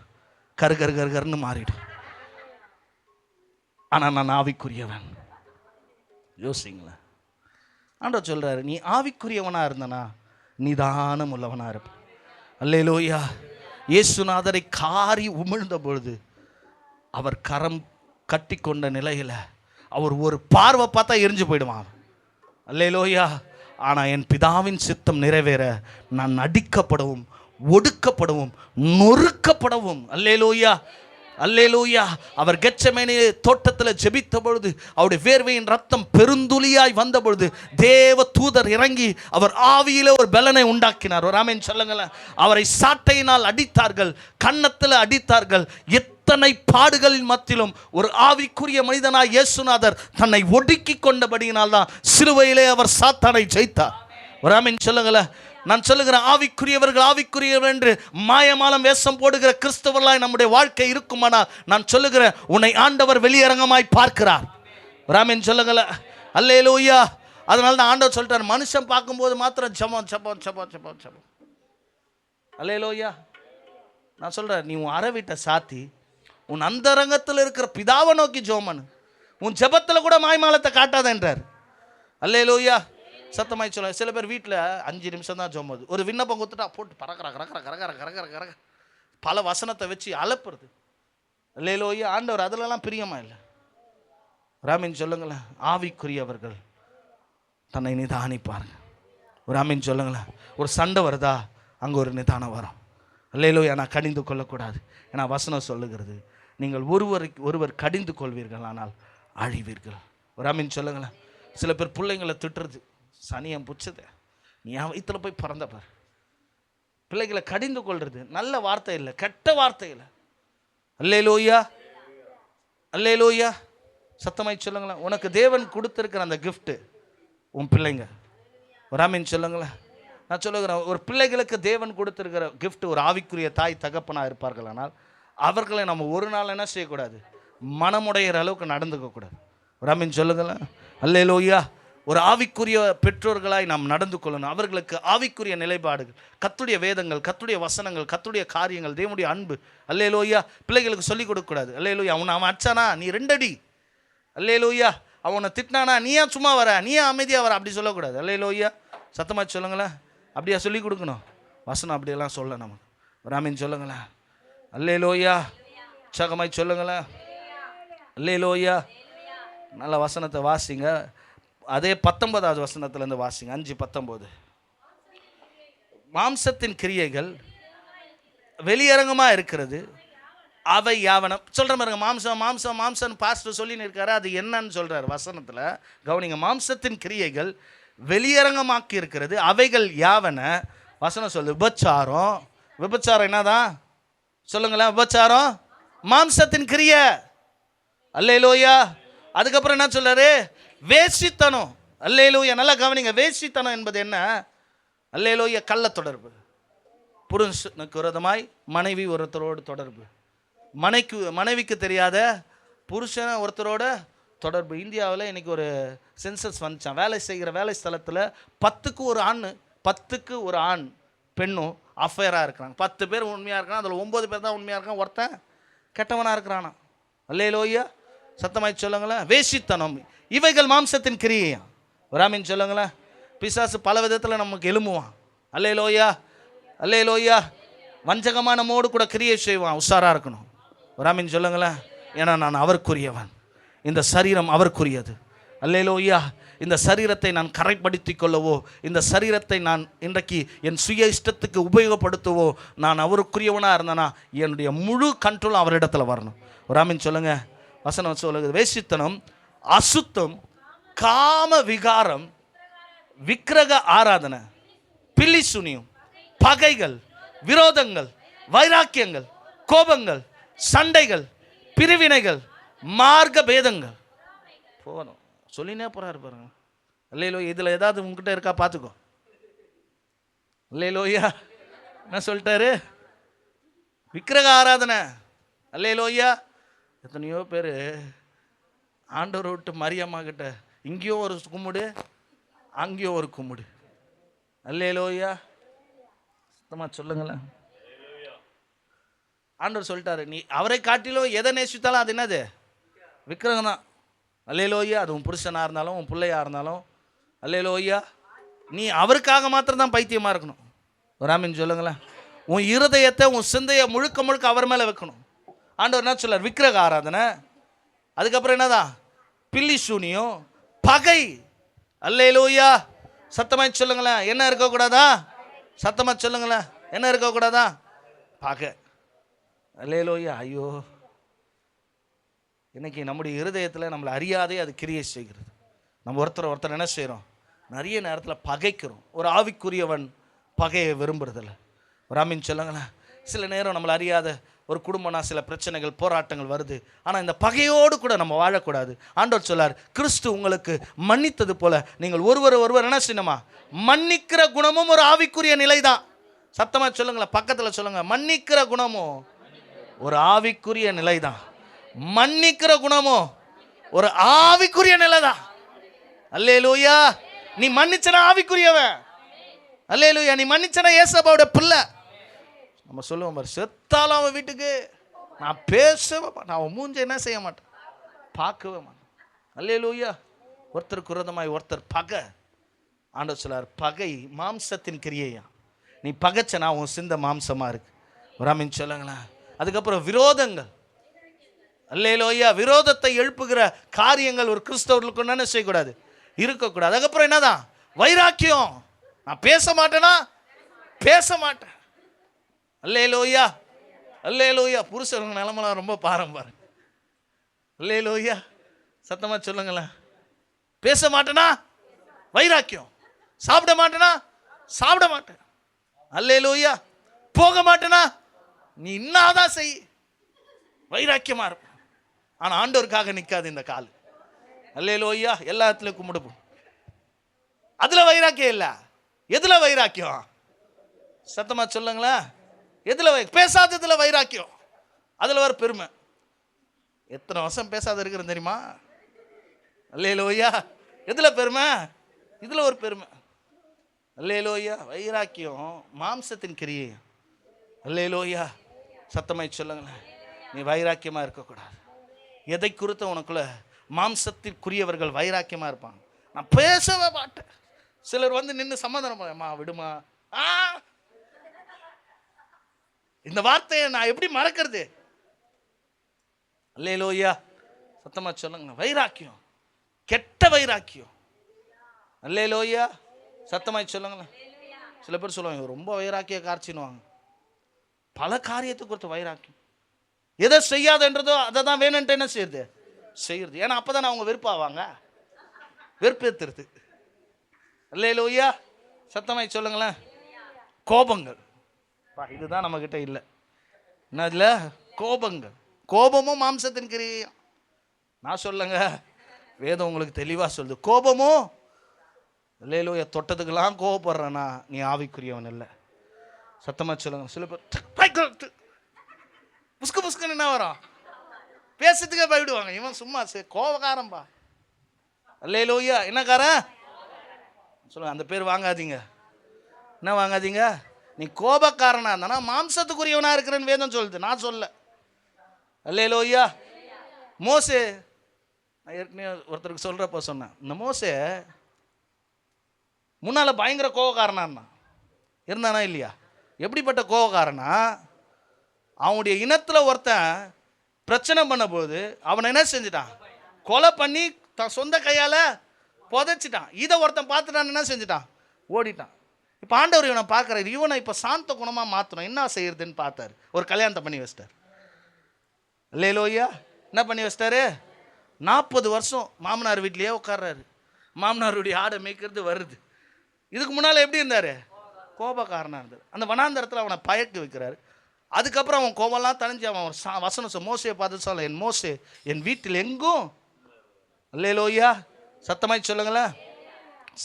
கருன்னு மாறிடும். ஆனால் நான் ஆவிக்குரியவன். யோசிங்களேன். ஆண்டவர் சொல்றாரு, நீ ஆவிக்குரியவனா இருந்தனா நிதானம் உள்ளவனா இருப்ப. அல்லேலூயா. இயேசுநாதரை காரி உமிழ்ந்த பொழுது அவர் கரம் கட்டி கொண்ட நிலையில் அவர் ஒரு பார்வை பார்த்தா எரிஞ்சு போயிடுவான். அல்லேலூயா. ஆனால் என் பிதாவின் சித்தம் நிறைவேற நான் அடிக்கப்படவும் ஒடுக்கப்படவும் நொறுக்கப்படவும். அல்லேலூயா அல்லேலூயா. அவர் கெத்செமனே தோட்டத்தில் ஜெபித்த பொழுது அவருடைய வேர்வையின் ரத்தம் பெருந்துளியாய் வந்த பொழுது தேவ தூதர் இறங்கி அவர் ஆவியில ஒரு பலனை உண்டாக்கினார். ஒரு ஆமென் சொல்லுங்களேன். அவரை சாட்டையினால் அடித்தார்கள், கன்னத்தில் அடித்தார்கள். எத்தனை பாடுகளின் மத்தியிலும் ஒரு ஆவிக்குரிய மனிதனாய் இயேசுநாதர் தன்னை ஒடுக்கி கொண்டபடியினால் தான் சிலுவையிலே அவர் சாத்தானை ஜெயித்தார். ஒரு ஆமென் சொல்லுங்களேன். நான் சொல்லுகிறேன், ஆவிக்குரியவர்கள் என்று மாயமாலம் வேஷம் போடுகிற கிறிஸ்தவர்களாய் நம்முடைய வாழ்க்கை இருக்குமானால் நான் சொல்லுகிறேன், உன்னை ஆண்டவர் வெளியரங்கமாய் பார்க்கிறார். ஆமென் சொல்லுங்களேன். அல்லேலூயா. அதனால தான் ஆண்டவர் சொல்லிட்டார், மனுஷன் பார்க்கும்போது மாத்திரம் ஜெபம். அல்லேலூயா. நான் சொல்கிறேன், நீ உன் அறை வீட்டை சாத்தி உன் அந்தரங்கத்தில் இருக்கிற பிதாவை நோக்கி ஜெபம் பண்ணு. உன் ஜெபத்தில் கூட மாய்மாலத்தை காட்டாத என்றார். அல்லேலூயா. சத்தமாய் சொல்ல. சில பேர் வீட்டில் 5 நிமிஷம் தான் ஜோம்பது, ஒரு விண்ணப்பம் கொடுத்துட்டா போட்டு கரகர பல வசனத்தை வச்சு அலப்புறது. அல்லேலூயா. ஆண்டவர் அதிலெல்லாம் பிரியமா இல்லை. ராமின் சொல்லுங்களேன். ஆவிக்குரியவர்கள் தன்னை நிதானிப்பாருங்க. ஒரு ஆமீன் சொல்லுங்களேன். ஒரு சண்டை வருதா, அங்கே ஒரு நிதானம் வரும். அல்லேலூயா. நான் கடிந்து கொள்ளக்கூடாது. ஏன்னா வசனம் சொல்லுகிறது, நீங்கள் ஒருவர் கடிந்து கொள்வீர்கள் ஆனால் அழிவீர்கள். ஒரு ஆமீன் சொல்லுங்களேன். சில பேர் பிள்ளைங்களை திட்டுறது, சனியம் புச்சது, நீ என் வயிற்றுல போய் பிறந்தப்பார். பிள்ளைகளை கடிந்து கொள்றது நல்ல வார்த்தை இல்லை, கெட்ட வார்த்தை இல்லை. அல்லேலூயா அல்லேலூயா. சத்தமாய் சொல்லுங்களேன். உனக்கு தேவன் கொடுத்துருக்கிற அந்த கிஃப்ட்டு உன் பிள்ளைங்க. ஒரு ஆமீன் சொல்லுங்களேன். நான் சொல்லுகிறேன், ஒரு பிள்ளைகளுக்கு தேவன் கொடுத்துருக்கிற கிஃப்ட் ஒரு ஆவிக்குரிய தாய் தகப்பனாக இருப்பார்கள். ஆனால் அவர்களை நம்ம ஒரு நாள் என்ன செய்யக்கூடாது, மனமுடைகிற அளவுக்கு நடந்துக்கக்கூடாது. ஒரு ஆமீன் சொல்லுங்களேன். அல்லேலூயா. ஒரு ஆவிக்குரிய பெற்றோர்களாய் நாம் நடந்து கொள்ளணும். அவர்களுக்கு ஆவிக்குரிய நிலைப்பாடுகள், கர்த்தருடைய வேதங்கள், கர்த்தருடைய வசனங்கள், கர்த்தருடைய காரியங்கள், தேவனுடைய அன்பு. அல்லேலூயா. பிள்ளைகளுக்கு சொல்லிக் கொடுக்கக்கூடாது. அல்லேலூயா. அவன் அடிச்சானா நீ 2 அடி. அல்லேலூயா. அவனை திட்டினானா நீ ஏன் சும்மா வர, நீ ஏன் அமைதியாக வர, அப்படி சொல்லக்கூடாது. அல்லேலூயா. சத்தமாக சொல்லுங்களேன். அப்படியா சொல்லிக் கொடுக்கணும். வசனம் அப்படியெல்லாம் சொல்ல நமக்கு. ஒரு ஆமீன் சொல்லுங்களேன். அல்லேலூயா. உற்சாகமாய் சொல்லுங்களேன். அல்லேலூயா. நல்ல வசனத்தை வாசிங்க. அதே 19வது வசனத்திலேருந்து வாசிங்க. 5:19. மாம்சத்தின் கிரியைகள் வெளியரங்கமாக இருக்கிறது, அவை யாவன. சொல்கிற பாருங்க, மாம்சம் பாஸ்டர் சொல்லின்னு இருக்காரு, அது என்னன்னு சொல்கிறார் வசனத்தில். கவனிங்க. மாம்சத்தின் கிரியைகள் வெளியரங்கமாக்கி இருக்கிறது, அவைகள் யாவன. வசனம் சொல்லு. விபச்சாரம் என்னதான் சொல்லுங்களேன். விபச்சாரம் மாம்சத்தின் கிரியை. அல்லேலூயா. அதுக்கப்புறம் என்ன சொல்றாரு? வேசித்தனம். அல்லேலூயா. நல்லா கவனிங்க. வேசித்தனம் என்பது என்ன? அல்லேலூயா. கள்ள தொடர்பு. புருஷனுக்கு விரோதமாய் மனைவி ஒருத்தரோடு தொடர்பு, மனைவிக்கு தெரியாத புருஷன் ஒருத்தரோட தொடர்பு. இந்தியாவில் இன்றைக்கி ஒரு சென்சஸ் வந்துச்சான். வேலை செய்கிற வேலை ஸ்தலத்தில் 10க்கு ஒரு ஆண் பெண்ணும் அஃபேராக இருக்கிறாங்க. 10 பேர் உண்மையாக இருக்கிறான், அதில் 9 பேர் தான் உண்மையாக இருக்கான், ஒருத்தன் கெட்டவனாக இருக்கிறானா. அல்லேலூயா. சத்தமாய் சொல்லுங்களேன். வேசித்தனம் இவைகள் மாம்சத்தின் கிரியையா. ஒரு ஆமீன் சொல்லுங்களேன். பிசாசு பல விதத்தில் நமக்கு எழும்புவான். அல்லேலூயா அல்லேலூயா. வஞ்சகமாக நம்மோடு கூட கிரியை செய்வான். உஷாராக இருக்கணும். ஒரு ஆமீன் சொல்லுங்களேன். ஏன்னா நான் அவருக்குரியவன், இந்த சரீரம் அவருக்குரியது. அல்லேலூயா. இந்த சரீரத்தை நான் கரைப்படுத்திக் கொள்ளவோ, இந்த சரீரத்தை நான் இன்றைக்கு என் சுய இஷ்டத்துக்கு உபயோகப்படுத்தவோ நான் அவருக்குரியவனாக இருந்தேனா என்னுடைய முழு கண்ட்ரோல் அவரிடத்துல வரணும். ஒரு ஆமீன் சொல்லுங்க. வசனம் சொல்லுங்க, வேசித்தனம், அசுத்தம், காம விகாரம், விக்கிரக ஆராதனை, பில்லி சுனியம், பகைகள், விரோதங்கள், வைராக்கியங்கள், கோபங்கள், சண்டைகள், பிரிவினைகள், மார்க்க பேதங்கள் போகணும். சொல்லினே போறாரு பாருங்க. அல்லேலூயா. இதில் ஏதாவது உங்ககிட்ட இருக்கா பார்த்துக்கோ. அல்லேலூயா. என்ன சொல்லிட்டாரு? விக்கிரக ஆராதனை. அல்லேலூயா. எத்தனையோ பேர் ஆண்டவரை விட்டு மரியம்மா கிட்ட இங்கேயோ ஒரு கும்பிடு, அங்கேயோ ஒரு கும்பிடு. அல்லேலூயா. சுத்தமாக சொல்லுங்களேன். ஆண்டவர் சொல்லிட்டாரு, நீ அவரை காட்டிலும் எதை நேசித்தாலும் அது என்னது? விக்கிரகம் தான். அல்லேலூயா. அது உன் புருஷனாக இருந்தாலும் உன் பிள்ளையாக இருந்தாலும், அல்லேலூயா, நீ அவருக்காக மாத்திரம் தான் பைத்தியமாக இருக்கணும். ஒரு ஆமீன் சொல்லுங்களேன். உன் இருதயத்தை உன் சிந்தையை முழுக்க முழுக்க அவர் மேலே வைக்கணும். ஆண்டவர் என்ன சொல்லார்? விக்கிரக ஆராதனை, அதுக்கப்புறம் என்னதான்? பில்லி சூனியம், பகை. அல்லேலூயா. சத்தமாக சொல்லுங்களேன். என்ன இருக்கக்கூடாதா? சத்தமாக சொல்லுங்களேன். என்ன இருக்கக்கூடாதா? பகை. அல்லேலூயா. ஐயோ, இன்னைக்கு நம்முடைய இருதயத்தில் நம்மளை அறியாதே அது கிரியை செய்கிறது. நம்ம ஒருத்தர் என்ன செய்கிறோம்? நிறைய நேரத்தில் பகைக்கிறோம். ஒரு ஆவிக்குரியவன் பகையை விரும்புறதில்ல. ஒரு ஆமீன் சொல்லுங்களேன். சில நேரம் நம்மளை அறியாத ஒரு குடும்பம்னா சில பிரச்சனைகள், போராட்டங்கள் வருது. ஆனால் இந்த பகையோடு கூட நம்ம வாழக்கூடாது. ஆண்டவர் சொல்லார், கிறிஸ்து உங்களுக்கு மன்னித்தது போல நீங்கள் ஒருவர் என்ன செய்யணுமா? மன்னிக்கிற குணமும் ஒரு ஆவிக்குரிய நிலை தான். சத்தமாக சொல்லுங்களேன். பக்கத்தில் சொல்லுங்கள். மன்னிக்கிற குணமும் ஒரு ஆவிக்குரிய நிலை தான். மன்னிக்கிற குணமோ ஒரு ஆவிக்குரிய நிலை தான். அல்லேலூயா. நீ மன்னிச்சனா ஆவிக்குரியவன். அல்லேலூயா. நீ மன்னிச்சனா ஏசப்பாவோட பிள்ளை. நம்ம சொல்லுவோம் பாரு, செத்தாலும் அவன் வீட்டுக்கு நான் பேசவே மாட்டேன், அவன் மூஞ்ச என்ன செய்ய மாட்டேன், பார்க்கவே மாட்டேன். அல்லேலூயா. ஒருத்தருக்கு விரோதமாய் ஒருத்தர் பகை. ஆண்டவர் சொல்லார், பகை மாம்சத்தின் கிரியையா. நீ பகைச்சனா உன் சிந்த மாம்சமா இருக்கு. ஒரு ஆமீன் சொல்லுங்களேன். அதுக்கப்புறம் விரோதங்கள். அல்லேலூயா. விரோதத்தை எழுப்புகிற காரியங்கள் ஒரு கிறிஸ்தவர்களுக்கு என்ன செய்யக்கூடாது? இருக்கக்கூடாது. அதுக்கப்புறம் என்னதான்? வைராக்கியம். நான் பேச மாட்டேனா பேச மாட்டேன். அல்லேலூயா. அல்லேலூயா. புருஷனுக்கு நிலமெல்லாம் ரொம்ப பாருங்க. அல்லேலூயா. சத்தமா சொல்லுங்களேன். பேச மாட்டேனா வைராக்கியம். சாப்பிட மாட்டேனா சாப்பிட மாட்டேன். அல்லேலூயா. போக மாட்டேனா நீ இன்னாதான் செய், வைராக்கியமா இருப்ப. ஆனா ஆண்டவருக்காக நிற்காது இந்த கால். அல்லேலூயா. எல்லா இடத்துலயும் கும்பிடுவோம். அதுல வைராக்கியம் இல்ல. எதுல வைராக்கியம்? சத்தமா சொல்லுங்களேன். எதுல பேசாததுல வைராக்கியம், அதுல ஒரு பெருமை. எத்தனை வருஷம் பேசாத இருக்கிறேன் தெரியுமா? அல்லேலூயா. எதுல பெருமை? இதுல ஒரு பெருமை. அல்லேலூயா. வைராக்கியம் மாம்சத்தின் கிரியை. அல்லேலூயா. சத்தமாய் சொல்லுங்களேன். நீ வைராக்கியமா இருக்கக்கூடாது. எதை குறித்த உனக்குள்ள மாம்சத்திற்குரியவர்கள் வைராக்கியமா இருப்பாங்க. நான் பேசவே மாட்டேன். சிலர் வந்து நின்று சமாதானம் பண்ணமா விடுமா, இந்த வார்த்தையை நான் எப்படி மறக்கிறது? அல்லேலூயா. சத்தமா சொல்லுங்க. வைராக்கியம் கெட்ட வைராக்கியம். அல்லேலூயா. சத்தமாய் சொல்லுங்களேன். சில பேர் சொல்லுவாங்க ரொம்ப வைராக்கிய காட்சினுவாங்க. பல காரியத்தை குறித்து வைராக்கியம். எதை செய்யாதுன்றதோ அதை தான் வேணுன்ட்டு என்ன செய்யுது. ஏன்னா அப்பதான் அவங்க வெறுப்பாவாங்க, வெறுப்பேத்துறது. அல்லேலூயா. சத்தமாய் சொல்லுங்களேன். கோபங்கள். இதுதான் நம்ம கிட்ட இல்லை. என்ன இல்லை? கோபங்கள். கோபமும் மாம்சத்தின் கிரியும். நான் சொல்லுங்க, வேதம் உங்களுக்கு தெளிவா சொல்லுது. கோபமும். அல்லேலூயா. தொட்டதுக்கெல்லாம் கோபப்படுறேன்னா நீ ஆவிக்குரியவன் இல்லை. சத்தமா சொல்லுங்க. சில பேர் புஸ்குன்னு என்ன வரும், பேசுறதுக்கே போயிடுவாங்க. இவன் சும்மா கோபக்காரன்பா. அல்லேலூயா. என்னக்காரன் சொல்லுங்க. அந்த பேர் வாங்காதீங்க. என்ன வாங்காதீங்க? நீ கோபக்காரனா இருந்தானா மாம்சத்துக்குரியவனா இருக்கிறேன்னு வேதம் சொல்லுது, நான் சொல்ல. அல்லேலூயா. மோசே, நான் ஏற்கனவே ஒருத்தருக்கு சொல்றப்ப சொன்னேன், இந்த மோசே முன்னால பயங்கர கோபக்காரனா இருந்தானா இல்லையா? எப்படிப்பட்ட கோபக்காரனா? அவனுடைய இனத்துல ஒருத்தன் பிரச்சனை பண்ண போது அவனை என்ன செஞ்சிட்டான்? கொலை பண்ணி தான் சொந்த கையால் புதைச்சிட்டான். இதை ஒருத்தன் பார்த்துட்டான், என்ன செஞ்சுட்டான்? ஓடிட்டான். இப்போ ஆண்டவர் இவனை பார்க்குறாரு, இவனை இப்போ சாந்த குணமாக மாற்றணும், என்ன செய்யறதுன்னு பார்த்தாரு. ஒரு கல்யாணத்தை பண்ணி வச்சிட்டார். அல்லேலூயா. என்ன பண்ணி வச்சிட்டாரு? 40 வருஷம் மாமனார் வீட்லேயே உட்கார்றாரு. மாமனாருடைய ஆடை மேய்க்கிறது வருது. இதுக்கு முன்னால் எப்படி இருந்தார்? கோபக்காரனாக இருந்தார். அந்த வனாந்தரத்தில் அவனை பயக்க வைக்கிறாரு. அதுக்கப்புறம் அவன் கோபம்லாம் தணிஞ்சு அவன் வசனம் மோசையை பார்த்து சொல்ல, என் மோசே என் வீட்டில் எங்கும், அல்லேலூயா, சத்தமாய் சொல்லுங்களேன்,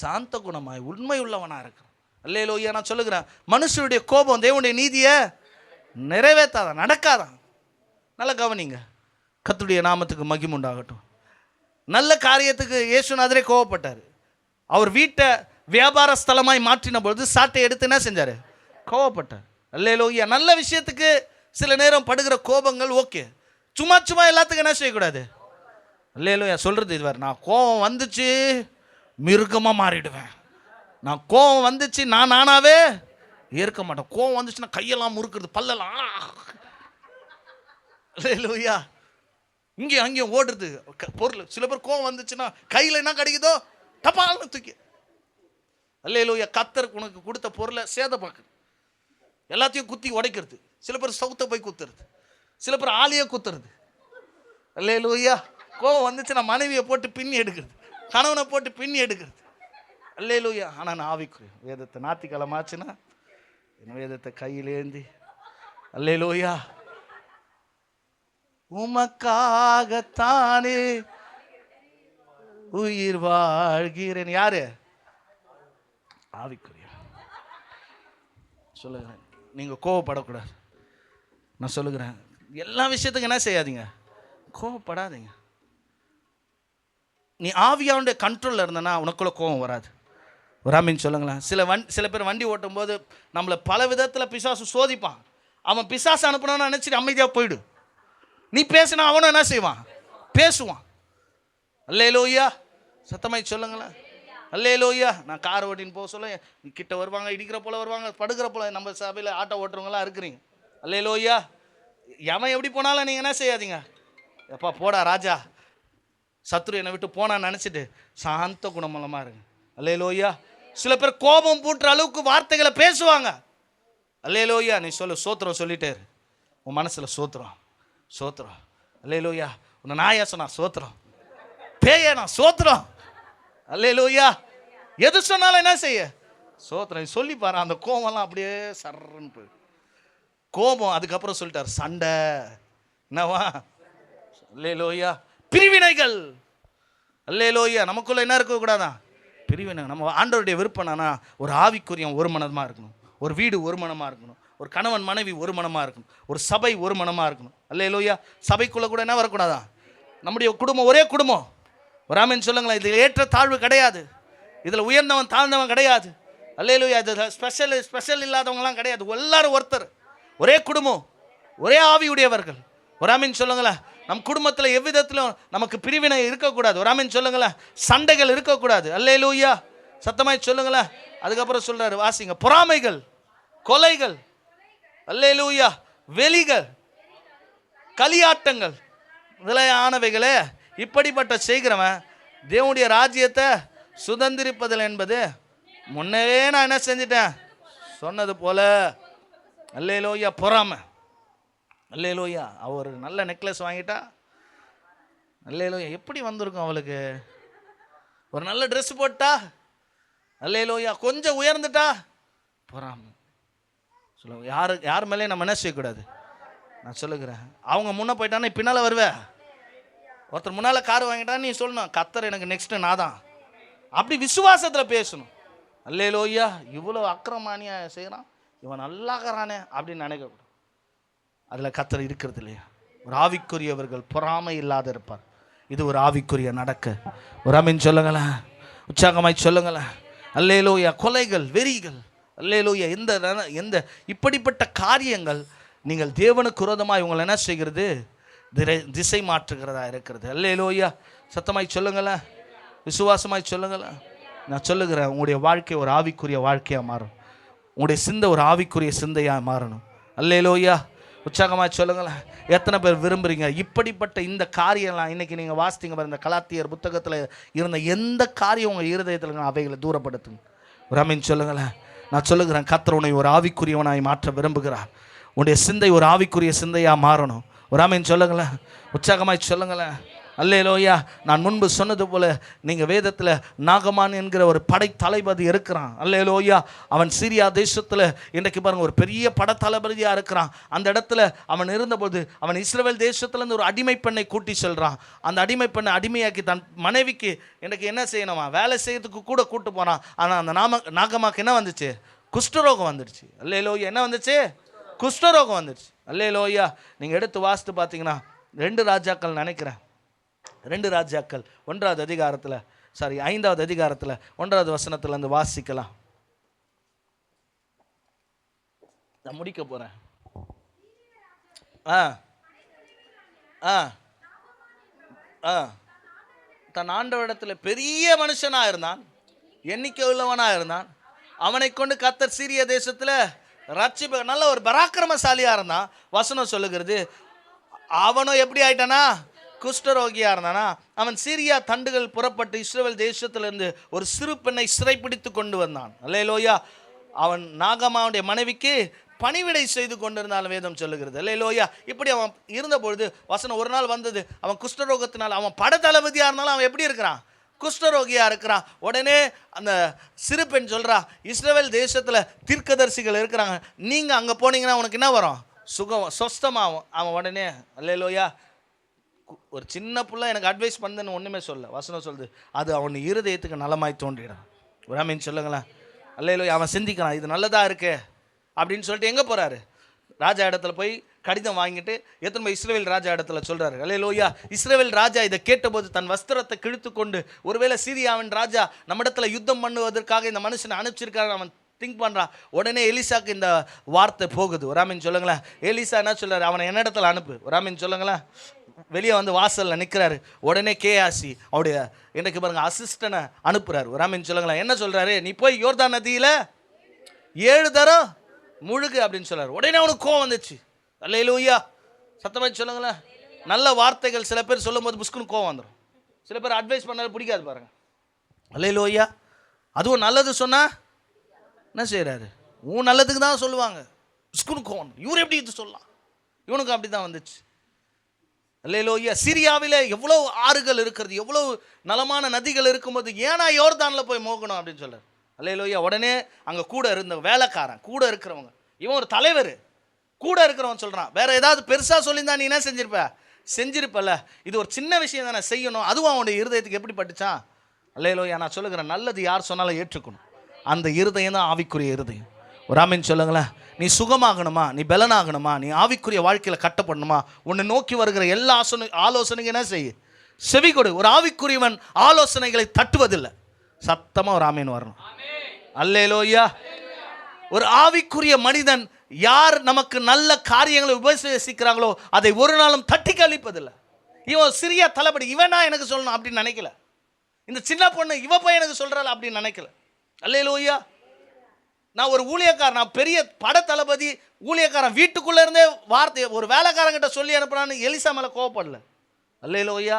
சாந்த குணமாய் உண்மை உள்ளவனாக இருக்கிறான். அல்லேலூயா. நான் சொல்லுகிறேன், மனுஷனுடைய கோபம் தேவனுடைய நீதியை நிறைவேற்றாதான், நடக்காதான். நல்ல கவனிங்க. கர்த்தருடைய நாமத்துக்கு மகிமை உண்டாகட்டும். நல்ல காரியத்துக்கு இயேசுநாதரே கோபப்பட்டார். அவர் வீட்டை வியாபார ஸ்தலமாய் மாற்றின பொழுது சாட்டை எடுத்து என்ன செஞ்சார்? கோபப்பட்டார். அல்லேலூயா. நல்ல விஷயத்துக்கு சில நேரம் படுகிற கோபங்கள் ஓகே. சும்மா சும்மா எல்லாத்துக்கும் என்ன செய்யக்கூடாது? அல்லேலூயா. சொல்கிறது இது வேறு. நான் கோபம் வந்துச்சு மிருகமாக மாறிடுவேன். நான் கோபம் வந்துச்சு நானாவே ஏற்க மாட்டேன். கோபம் வந்துச்சுன்னா கையெல்லாம் முறுக்கிறது, பல்லெல்லாம். அல்லேலூயா. இங்கேயும் அங்கேயும் ஓடுறது பொருள். சில பேர் கோபம் வந்துச்சுன்னா கையில் என்ன கிடைக்குதோ டப்பால்னு தூக்கி. அல்லேலூயா. கர்த்தர் உனக்கு கொடுத்த பொருளை சேதமாக்குது, எல்லாத்தையும் குத்தி உடைக்கிறது. சில பேர் சவுத்தை போய் குத்துறது, சில பேர் ஆளையே குத்துறது. அல்லேலூயா. கோபம் வந்துச்சுன்னா மனைவியை போட்டு பின்னி எடுக்கிறது, கணவனை போட்டு பின்னி எடுக்கிறது. அல்லேலூயா. ஆனால் நான் ஆவிக்குரிய வேதத்தை ஞாயிற்றுக்கிழமாச்சுன்னா என் வேதத்தை கையிலேந்தி அல்லேலூயா, உமக்காகத்தானே உயிர் வாழ்கிறேன். யாரு? ஆவிக்குரிய. சொல்லுகிறேன், நீங்கள் கோவப்படக்கூடாது. நான் சொல்லுகிறேன், எல்லா விஷயத்துக்கும் என்ன செய்யாதீங்க? கோவப்படாதீங்க. நீ ஆவியாவுடைய கண்ட்ரோலில் இருந்தனா உனக்குள்ள கோவம் வராது. ஒரு ஆமீன் சொல்லுங்களேன். சில பேர் வண்டி ஓட்டும் போது நம்மளை பல விதத்தில் பிசாசு சோதிப்பான். அவன் பிசாசு அனுப்பினான்னு நினச்சிட்டு அமைதியாக போயிடு. நீ பேசினா அவனும் என்ன செய்வான்? பேசுவான். அல்லேலூயா. சத்தமாய் சொல்லுங்களேன். அல்லேலூயா. நான் கார் ஓட்டின்னு போக சொல்ல கிட்ட வருவாங்க, இடிக்கிற போல வருவாங்க, படுக்கிற போல. நம்ம சபையில் ஆட்டோ ஓட்டுறவங்களாம் இருக்கிறீங்க. அல்லேலூயா. எவன் எப்படி போனாலும் நீங்கள் என்ன செய்யாதீங்க, எப்பா போடா ராஜா, சத்ரு என்னை விட்டு போனான்னு நினச்சிட்டு சாந்த குணமலமாக இருங்க. அல்லேலூயா. சில பேர் கோபம் பூட்டுற அளவுக்கு வார்த்தைகளை பேசுவாங்க. அல்லேலூயா. நீ சொல்லு, சோத்திரம் சொல்லிட்டே இரு. உன் மனசில் சோத்திரம் சோத்திரம். அல்லேலூயா. உன்னை நாயா சொன்னா சோத்திரம், பேய நான் சோத்திரம். அல்லேலூயா. எது சொன்னாலும் என்ன செய்ய? சோத்திரம் சொல்லி பாரு. அந்த கோபம்லாம் அப்படியே சர்ன்னு போய் கோபம். அதுக்கப்புறம் சொல்லிட்டார் சண்டை. என்னவா? அல்லேலூயா. பிரிவினைகள். அல்லேலூயா. நமக்குள்ள என்ன இருக்கக்கூடாதான்? பிரிவினை. நம்ம ஆண்டவருடைய விருப்பம்னா ஒரு ஆவிக்குரியம் ஒரு மனமாக இருக்கணும், ஒரு வீடு ஒரு மனமாக இருக்கணும், ஒரு கணவன் மனைவி ஒரு மனமாக இருக்கணும், ஒரு சபை ஒரு மனமாக இருக்கணும். அல்லேலூயா. சபைக்குள்ளே கூட என்ன வரக்கூடாதான்? நம்முடைய குடும்பம் ஒரே குடும்பம். ஒரு ஆமீன் சொல்லுங்களேன். இதில் ஏற்ற தாழ்வு கிடையாது, இதில் உயர்ந்தவன் தாழ்ந்தவன் கிடையாது. அல்லேலூயா. இதில் ஸ்பெஷல் இல்லாதவங்களாம் கிடையாது. எல்லாரும் ஒருத்தர், ஒரே குடும்பம், ஒரே ஆவியுடையவர்கள். ஒரு ஆமீன் சொல்லுங்களேன். நம் குடும்பத்தில் எவ்விதத்திலும் நமக்கு பிரிவினை இருக்கக்கூடாது. ஒரு ஆமீன் சொல்லுங்களேன். சண்டைகள் இருக்கக்கூடாது. அல்லேலூயா. சத்தமாய் சொல்லுங்களேன். அதுக்கப்புறம் சொல்றாரு, வாசிங்க, பொறாமைகள், கொலைகள், அல்லேலூயா, வெளிகள், களியாட்டங்கள் முதலானவைகளே இப்படிப்பட்ட செய்கிறவன் தேவனுடைய ராஜ்யத்தை சுதந்திரிப்பதில் என்பது முன்னவே நான் என்ன செஞ்சிட்டேன் சொன்னது போல. அல்லேலூயா. பொறாமை. அல்லேலூயா. அவர் நல்ல நெக்லஸ் வாங்கிட்டா அல்லேலூயா எப்படி வந்திருக்கும் அவளுக்கு? ஒரு நல்ல ட்ரெஸ் போட்டா அல்லேலூயா, கொஞ்சம் உயர்ந்துட்டா பொறாமை. சொல்லுங்க, யார் மேலேயும் நம்ம என்ன செய்யக்கூடாது. நான் சொல்லுகிறேன், அவங்க முன்னே போயிட்டானே பின்னால் வருவேன். ஒருத்தர் முன்னால் கார் வாங்கிட்டா நீ சொல்லணும், கர்த்தர் எனக்கு நெக்ஸ்ட்டு நான் தான். அப்படி விசுவாசத்தில் பேசணும். அல்லேலூயா. இவ்வளோ அக்கிரமானியாக செய்கிறான், இவன் நல்லாகிறானே அப்படின்னு நினைக்கக்கூடாது. அதில் கர்த்தர் இருக்கிறது இல்லையா? ஒரு ஆவிக்குரியவர்கள் பொறாமை இல்லாத இருப்பார். இது ஒரு ஆவிக்குரிய நடக்க. ஒரு ஆமீன் சொல்லுங்களேன். உற்சாகமாய் சொல்லுங்களேன். அல்லேலூயா. கொலைகள், வெறிகள், அல்லேலூயா. எந்த இப்படிப்பட்ட காரியங்கள் நீங்கள் தேவனுக்கு விரோதமாய் உங்களை என்ன செய்கிறது? திசை மாற்றுகிறதா இருக்கிறது. அல்லேலூயா. சத்தமாய் சொல்லுங்களேன், விசுவாசமாய் சொல்லுங்களேன். நான் சொல்லுகிறேன், உங்களுடைய வாழ்க்கை ஒரு ஆவிக்குரிய வாழ்க்கையாக மாறும். உங்களுடைய சிந்தை ஒரு ஆவிக்குரிய சிந்தையாக மாறணும். அல்லேலூயா. உற்சாகமாக சொல்லுங்களேன். எத்தனை பேர் விரும்புகிறீங்க இப்படிப்பட்ட இந்த காரியம்லாம்? இன்றைக்கி நீங்கள் வாசித்தீங்க பாருங்க, இந்த கலாத்தியர் புத்தகத்தில் இருந்த எந்த காரியம் உங்கள் இருதயத்தில் அவைகளை தூரப்படுத்துங்க. ஒரு ஆமீன் சொல்லுங்களேன். நான் சொல்லுகிறேன், கர்த்தர் உன்னை ஒரு ஆவிக்குரியவனாய் மாற்ற விரும்புகிறார். உன்னுடைய சிந்தை ஒரு ஆவிக்குரிய சிந்தையாக மாறணும். ஒரு ஆமீன் சொல்லுங்களேன். உற்சாகமாய் சொல்லுங்களேன். அல்லேலூயா. நான் முன்பு சொன்னது போல, நீங்கள் வேதத்தில் நாகமான் என்கிற ஒரு படை தளபதி இருக்கிறான். அல்லேலூயா. அவன் சீரியா தேசத்தில் இன்றைக்கு பாருங்கள் ஒரு பெரிய படத்தளபதியாக இருக்கிறான். அந்த இடத்துல அவன் இருந்தபோது அவன் இஸ்ரவேல் தேசத்துலேருந்து ஒரு அடிமை பெண்ணை கூட்டி செல்கிறான். அந்த அடிமை பெண்ணை அடிமையாக்கி தன் மனைவிக்கு இன்றைக்கு என்ன செய்யணுமா, வேலை செய்யறதுக்கு கூட கூட்டு போனான். ஆனால் அந்த நாகமாக்கு என்ன வந்துச்சு? குஷ்டரோகம் வந்துடுச்சு. அல்லேலூயா. என்ன வந்துச்சு? குஷ்டரோகம் வந்துடுச்சு. அல்லேலூயா. நீங்கள் எடுத்து வாசித்து பார்த்தீங்கன்னா 2 ராஜாக்கள் நினைக்கிறேன், 2 ராஜாக்கள் 1வது அதிகாரத்தில், 5வது அதிகாரத்தில் 1வது வசனத்திலேருந்து வாசிக்கலாம். நான் முடிக்க போகிறேன். தன் ஆண்டவரிடத்தில் பெரிய மனுஷனாக இருந்தான், எண்ணிக்கை உள்ளவனாக இருந்தான். அவனை கொண்டு கர்த்தர் சீரிய தேசத்தில் ரட்சிப்ப நல்ல ஒரு பராக்கிரமசாலியாக இருந்தான். வசனம் சொல்லுகிறது, அவனும் எப்படி ஆயிட்டானா? குஷ்டரோகியாக இருந்தானா. அவன் சீரியா தண்டுகள் புறப்பட்டு இஸ்ரவேல் தேசத்திலிருந்து ஒரு சிறு பெண்ணை சிறைப்பிடித்து கொண்டு வந்தான். அல்லேலூயா. அவன் நாகமாவுடைய மனைவிக்கு பணிவிடை செய்து கொண்டிருந்தாலும் வேதம் சொல்லுகிறது. அல்லேலூயா. இப்படி அவன் இருந்தபொழுது வசனம் ஒரு நாள் வந்தது, அவன் குஷ்டரோகத்தினால், அவன் படத்தளபதியாக இருந்தாலும் அவன் எப்படி இருக்கிறான்? குஷ்டரோகியாக இருக்கிறான். உடனே அந்த சிறு பெண் சொல்கிறா, இஸ்ரவேல் தேசத்தில் தீர்க்கதரிசிகள் இருக்கிறாங்க, நீங்கள் அங்கே போனீங்கன்னா உனக்கு என்ன வரும்? சுகம், சொஸ்தமாகும். அவன் உடனே அல்லேலூயா. ஒரு சின்ன பிள்ளை எனக்கு அட்வைஸ் பண்ணுன்னு ஒன்றுமே சொல்ல, வசனம் சொல்லுது, அது அவன் இருதயத்துக்கு நலமாய் தோன்றிடும். ஒரு ஆமீன் சொல்லுங்களேன். அல்லேலூயா. அவன் சிந்திக்கிறான், இது நல்லதாக இருக்கே அப்படின்னு சொல்லிட்டு எங்கே போகிறாரு? ராஜா இடத்துல போய் கடிதம் வாங்கிட்டு எத்தனை போய் இஸ்ரவேல் ராஜா இடத்துல சொல்கிறாரு. அல்லேலூயா. இஸ்ரவேல் ராஜா இதை கேட்டபோது தன் வஸ்திரத்தை கிழித்து கொண்டு, ஒருவேளை சீரியாவின் ராஜா நம்மிடத்தில் யுத்தம் பண்ணுவதற்காக இந்த மனுஷனை அனுப்பிச்சிருக்காரு அவன் திங்க் பண்ணுறான். உடனே எலிசாக்கு இந்த வார்த்தை போகுது. ஒரு ஆமீன் சொல்லுங்களேன். எலிசா என்ன சொல்கிறார்? அவனை என்ன இடத்துல அனுப்பு. ஒரு ஆமீன் சொல்லுங்களேன். வெளியே வந்து வாசலில் நிற்கிறாரு. உடனே கேயாசி அவருடைய இன்றைக்கு பாருங்க அசிஸ்டனை அனுப்புகிறார். ஒரு ஆமீன் சொல்லுங்களேன். என்ன சொல்கிறாரு? நீ போய் யோர்தான் நதியில் 7 தரம் முழுகு அப்படின்னு சொல்கிறார். உடனே அவனுக்கு கோவம் வந்துச்சு. அல்லேலூயா. சத்தமாய் சொல்லுங்களேன். நல்ல வார்த்தைகள் சில பேர் சொல்லும் போது புஷ்குன்னு கோவம் வந்துடும். சில பேர் அட்வைஸ் பண்ணாலும் பிடிக்காது பாருங்க. அல்லேலூயா. அதுவும் நல்லது சொன்னால் என்ன செய்கிறாரு? உன் நல்லதுக்கு தான் சொல்லுவாங்க. புஷ்குன்னு கோவம். இவர் எப்படி இது சொல்லலாம்? இவனுக்கு அப்படி தான் வந்துச்சு. அல்லேலூயா. சீரியாவில் எவ்வளோ ஆறுகள் இருக்கிறது, எவ்வளோ நலமான நதிகள் இருக்கும்போது ஏன்னா யோர்தானில் போய் மோகணும் அப்படின்னு சொல்கிறார். அல்லேலூயா. உடனே அங்கே கூட இருந்த வேலைக்காரன், கூட இருக்கிறவங்க, இவன் ஒரு தலைவர், கூட இருக்கிறவன் சொல்கிறான், வேற ஏதாவது பெருசாக சொல்லியிருந்தா நீ என்ன செஞ்சிருப்ப? செஞ்சிருப்பல. இது ஒரு சின்ன விஷயம் தானே செய்யணும். அதுவும் அவனுடைய இருதயத்துக்கு எப்படி பட்டுச்சான்? அல்லேலூயா. நான் சொல்லுகிறேன், நல்லது யார் சொன்னாலும் ஏற்றுக்கணும். அந்த இருதயம் தான் ஆவிக்குரிய இருதயம். ஒரு ஆமீன் சொல்லுங்களேன். நீ சுகமாகணுமா, நீ பலனாகணுமா, நீ ஆவிக்குரிய வாழ்க்கையில் கட்டப்படணுமா, உன்னை நோக்கி வருகிற எல்லா ஆலோசனைக்கு என்ன செய்ய? செவி கொடு. ஒரு ஆவிக்குரியவன் ஆலோசனைகளை தட்டுவதில்லை. சத்தமாக ஒரு ஆமீன் வரணும். அல்லேலூயா. ஒரு ஆவிக்குரிய மனிதன் யார் நமக்கு நல்ல காரியங்களை உபதேசிக்கிறாங்களோ அதை ஒரு நாளும் தட்டி கழிப்பதில்லை. இவன் சிறிய தளபதி, இவனா எனக்கு சொல்லணும் அப்படின்னு நினைக்கல. இந்த சின்ன பொண்ணு இவ போய் எனக்கு சொல்கிறாள் அப்படின்னு நினைக்கல. அல்லேலூயா. நான் ஒரு ஊழியக்காரன், நான் பெரிய பட தளபதி, ஊழியக்காரன் வீட்டுக்குள்ளே இருந்தே வார்த்தை ஒரு வேலைக்காரங்கிட்ட சொல்லி அனுப்புறான்னு எலிசா மேலே கோவப்படல. அல்லேலூயா.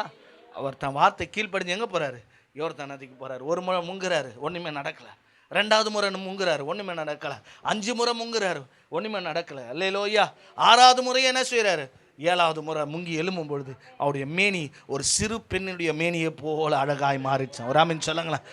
அவர் தன் வார்த்தை கீழ்ப்படிஞ்சு எங்கே போகிறாரு? யோர்தான் நதிக்கு போகிறாரு. ஒரு முறை முங்குறாரு, ஒன்றுமே நடக்கலை. 2வது முறை முங்குறாரு, ஒன்றுமே நடக்கலை. 5 முறை முங்குறாரு, ஒன்றுமே நடக்கலை. அல்லேலூயா. 6வது முறை என்ன செய்கிறாரு? 7வது முறை முங்கி எழும்பும் பொழுது அவருடைய மேனி ஒரு சிறு பெண்ணுடைய மேனியை போல அழகாய் மாறிச்சான். ஒரு ஆமீன் சொல்லுங்களேன்.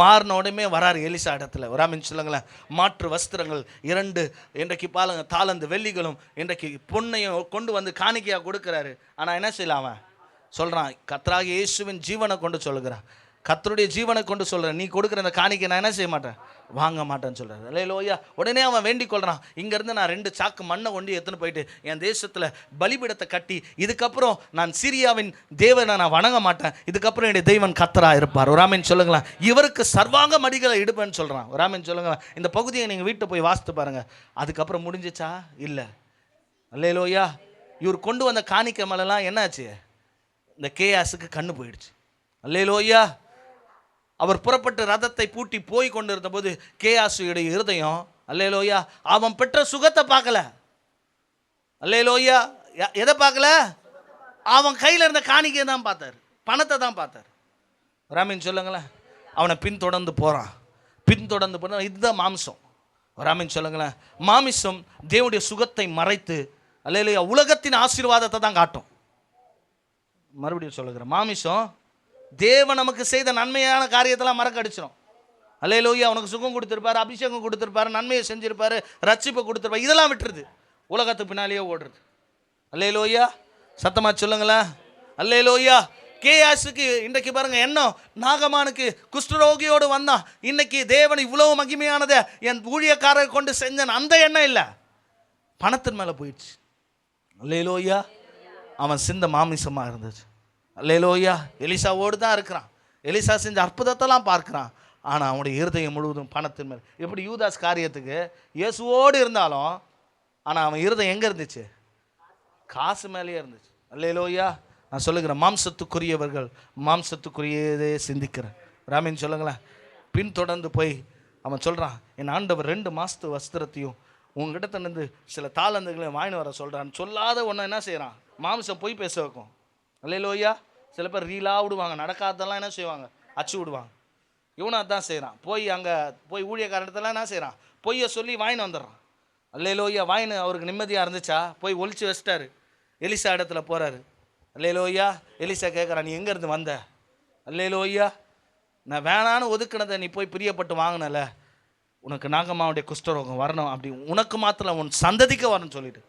மாறின உடனே வராரு எலிசா இடத்துல. ஒரு ஆமீன் சொல்லுங்களேன். மாற்று வஸ்திரங்கள் 2 இன்றைக்கு பாருங்க, தாளந்து வெள்ளிகளும் இன்றைக்கு பொண்ணையும் கொண்டு வந்து காணிக்கையாக கொடுக்குறாரு. ஆனால் என்ன செய்யலாம்? அவன் சொல்கிறான், கர்த்தராகிய இயேசுவின் ஜீவனை கொண்டு சொல்லுகிறான், கர்த்தருடைய ஜீவனை கொண்டு சொல்கிறேன், நீ கொடுக்குற அந்த காணிக்கை நான் என்ன செய்ய மாட்டேன், வாங்க மாட்டேன்னு சொல்கிறார். அல்லேலூயா. உடனே அவன் வேண்டிக் கொள்கிறான், இங்கேருந்து நான் 2 சாக்கு மண்ணை கொண்டு எடுத்துன்னு போயிட்டு என் தேசத்தில் பலிபீடத்தை கட்டி, இதுக்கப்புறம் நான் சீரியாவின் தேவனை நான் வணங்க மாட்டேன், இதுக்கப்புறம் என்னுடைய தெய்வன் கர்த்தராக இருப்பார். ஒரு ஆமீன் சொல்லுங்களேன். இவருக்கு சர்வாங்க மடிகளை இடுப்பேன்னு சொல்கிறான். ஒரு ஆமீன் சொல்லுங்களேன். இந்த பகுதியை நீங்கள் வீட்டை போய் வாசித்து பாருங்கள். அதுக்கப்புறம் முடிஞ்சிச்சா? இல்லை. அல்லேலூயா. இவர் கொண்டு வந்த காணிக்கை மேலெல்லாம் என்னாச்சு? இந்த கேயாஸுக்கு கண்ணு போயிடுச்சு. அல்லேலூயா. அவர் புறப்பட்டு ரதத்தை பூட்டி போய் கொண்டிருந்த போது கேயாசுடைய இருதயம், அல்லேலூயா, அவன் பெற்ற சுகத்தை பார்க்கல. அல்லேலூயா. எதை பார்க்கல? அவன் கையில் இருந்த காணிக்கையை தான் பார்த்தார், பணத்தை தான் பார்த்தார். ராமின் சொல்லுங்களேன். அவனை பின்தொடர்ந்து போகிறான், பின்தொடர்ந்து போகிறான். இதுதான் மாமிசம். ராமின் சொல்லுங்களேன். மாமிசம் தேவனுடைய சுகத்தை மறைத்து அல்லேலூயா உலகத்தின் ஆசீர்வாதத்தை தான் காட்டும். மறுபடியும் சொல்லுகிறேன், மாமிசம் தேவன் நமக்கு செய்த நன்மையான காரியத்தெல்லாம் மறக்கடிச்சிடும். அல்லேலூயா. அவனுக்கு சுகம் கொடுத்துருப்பாரு, அபிஷேகம் கொடுத்துருப்பாரு, நன்மையை செஞ்சிருப்பாரு, ரட்சிப்பை கொடுத்துருப்பாரு. இதெல்லாம் விட்டுருது, உலகத்துக்கு பின்னாலேயே ஓடுறது. அல்லேலூயா. சத்தமாக சொல்லுங்களேன். அல்லேலூயா. கேயாசுக்கு இன்றைக்கு பாருங்க எண்ணம், நாகமானுக்கு குஷ்டரோகியோடு வந்தான். இன்னைக்கு தேவன் இவ்வளவு மகிமையானதை என் ஊழியக்காரரை கொண்டு செஞ்சேன், அந்த எண்ணம் இல்லை, பணத்தின் மேலே போயிடுச்சு. அல்லேலூயா. அவன் சிந்த மாமிசமாக இருந்துச்சு. அல்லேலூயா. எலிசாவோடு தான் இருக்கிறான், எலிசா செஞ்ச அற்புதத்தெல்லாம் பார்க்குறான். ஆனால் அவனுடைய இருதயம் முழுவதும் பணத்தின் மேல். எப்படி யூதாஸ் காரியத்துக்கு இயேசுவோடு இருந்தாலும் ஆனால் அவன் இருதயம் எங்கே இருந்துச்சு? காசு மேலேயே இருந்துச்சு. அல்லேலூயா. நான் சொல்லுகிறேன், மாம்சத்துக்குரியவர்கள் மாம்சத்துக்குரியதே சிந்திக்கிறேன். ராமின் சொல்லுங்களேன். பின்தொடர்ந்து போய் அவன் சொல்கிறான், என் ஆண்டவர் 2 மாதத்து வஸ்திரத்தையும் உங்ககிட்ட இருந்து சில தாளந்துகளையும் வாங்கிட்டு வர சொல்கிறான்னு. சொல்லாத ஒன்று என்ன செய்கிறான்? மாம்சம் போய் பேச வைக்கும். அல்லேலூயா. சில பேர் ரீலாக விடுவாங்க, நடக்காதெல்லாம் என்ன செய்வாங்க? அச்சு விடுவாங்க. இவனை தான் செய்கிறான். போய் அங்கே போய் ஊழியக்காரத்தெல்லாம் என்ன செய்கிறான்? பொய்யை சொல்லி வாங்கின்னு வந்துடுறான். அல்லேலூயா. வாங்கினு அவருக்கு நிம்மதியாக இருந்துச்சா? போய் ஒழிச்சு வச்சிட்டாரு. எலிசா இடத்துல போகிறாரு. அல்லேலூயா. எலிசா கேட்குறான், நீ எங்கேருந்து வந்த? அல்லேலூயா. நான் வேணான்னு ஒதுக்கினதை நீ போய் பிரியப்பட்டு வாங்கினல, உனக்கு நாகம்மாவுடைய குஷ்டரோகம் வரணும், அப்படி உனக்கு மாத்திரம் உன் சந்ததிக்கு வரணும்னு சொல்லிட்டு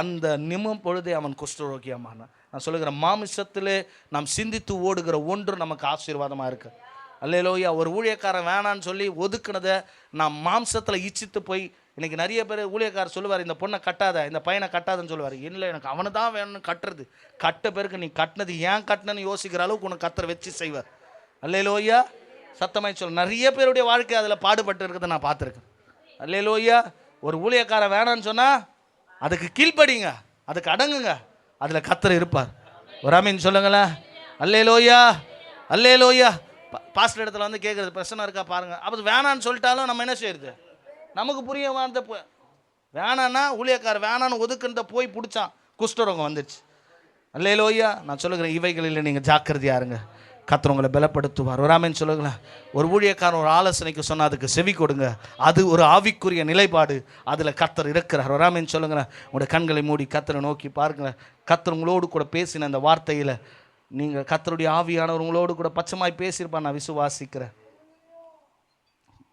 அந்த நிமிடம் பொழுதே அவன் குஷ்டரோகியமான. நான் சொல்லுகிறேன், மாமிசத்திலே நாம் சிந்தித்து ஓடுகிற ஒன்று நமக்கு ஆசீர்வாதமாக இருக்கு. அல்லேலூயா. ஒரு ஊழியக்காரன் வேணான்னு சொல்லி ஒதுக்குனதை நாம் மாம்சத்தில் இச்சித்து போய், இன்றைக்கி நிறைய பேர் ஊழியக்காரர் சொல்லுவார், இந்த பொண்ணை கட்டாத, இந்த பையனை கட்டாதன்னு சொல்லுவார். இல்லை, எனக்கு அவனை தான் வேணும்னு கட்டுறது. கட்ட பேருக்கு நீ கட்டினது ஏன் கட்டினன்னு யோசிக்கிற அளவுக்கு உனக்கு கத்தரை வச்சு செய்வார். அல்லேலூயா. சத்தமாய் சொல்ல, நிறைய பேருடைய வாழ்க்கை அதில் பாடுபட்டு இருக்கிறத நான் பார்த்துருக்கேன். அல்லேலூயா. ஒரு ஊழியக்காரன் வேணான்னு சொன்னால் அதுக்கு கீழ்ப்படிங்க, அதுக்கு அடங்குங்க, அதில் கத்தர் இருப்பார். ஒரு ஆமீன் சொல்லுங்களேன். அல்லேலூயா. அல்லேலூயா. பாஸ்டர் இடத்துல வந்து கேட்குறது, பிரச்சனை இருக்கா பாருங்கள். அப்போ வேணான்னு சொல்லிட்டாலும் நம்ம என்ன செய்யுது? நமக்கு புரிய வார்த்தை வேணான்னா, ஊழியக்காரர் வேணான்னு ஒதுக்குன்ற போய் பிடிச்சான், குஷ்டரோகம் வந்துடுச்சு. அல்லேலூயா. நான் சொல்லுகிறேன், இவைகளில் நீங்கள் ஜாக்கிரதையாக இருங்க, கர்த்தர் உங்களை பலப்படுத்துவார். ஒரு ஆமென் சொல்லுங்களேன். ஒரு ஊழியக்காரன் ஒரு ஆலோசனைக்கு சொன்னால் அதுக்கு செவி கொடுங்க, அது ஒரு ஆவிக்குரிய நிலைப்பாடு, அதில் கர்த்தர் இருக்கிறார். ஒரு ஆமென் சொல்லுங்களேன். உங்களுடைய கண்களை மூடி கர்த்தரை நோக்கி பாருங்க. கர்த்தர் உங்களோடு கூட பேசின அந்த வார்த்தையில் நீங்கள் கர்த்தருடைய ஆவியானவர் உங்களோடு கூட பச்சமாய் பேசியிருப்பார், நான் விசுவாசிக்கிறேன்.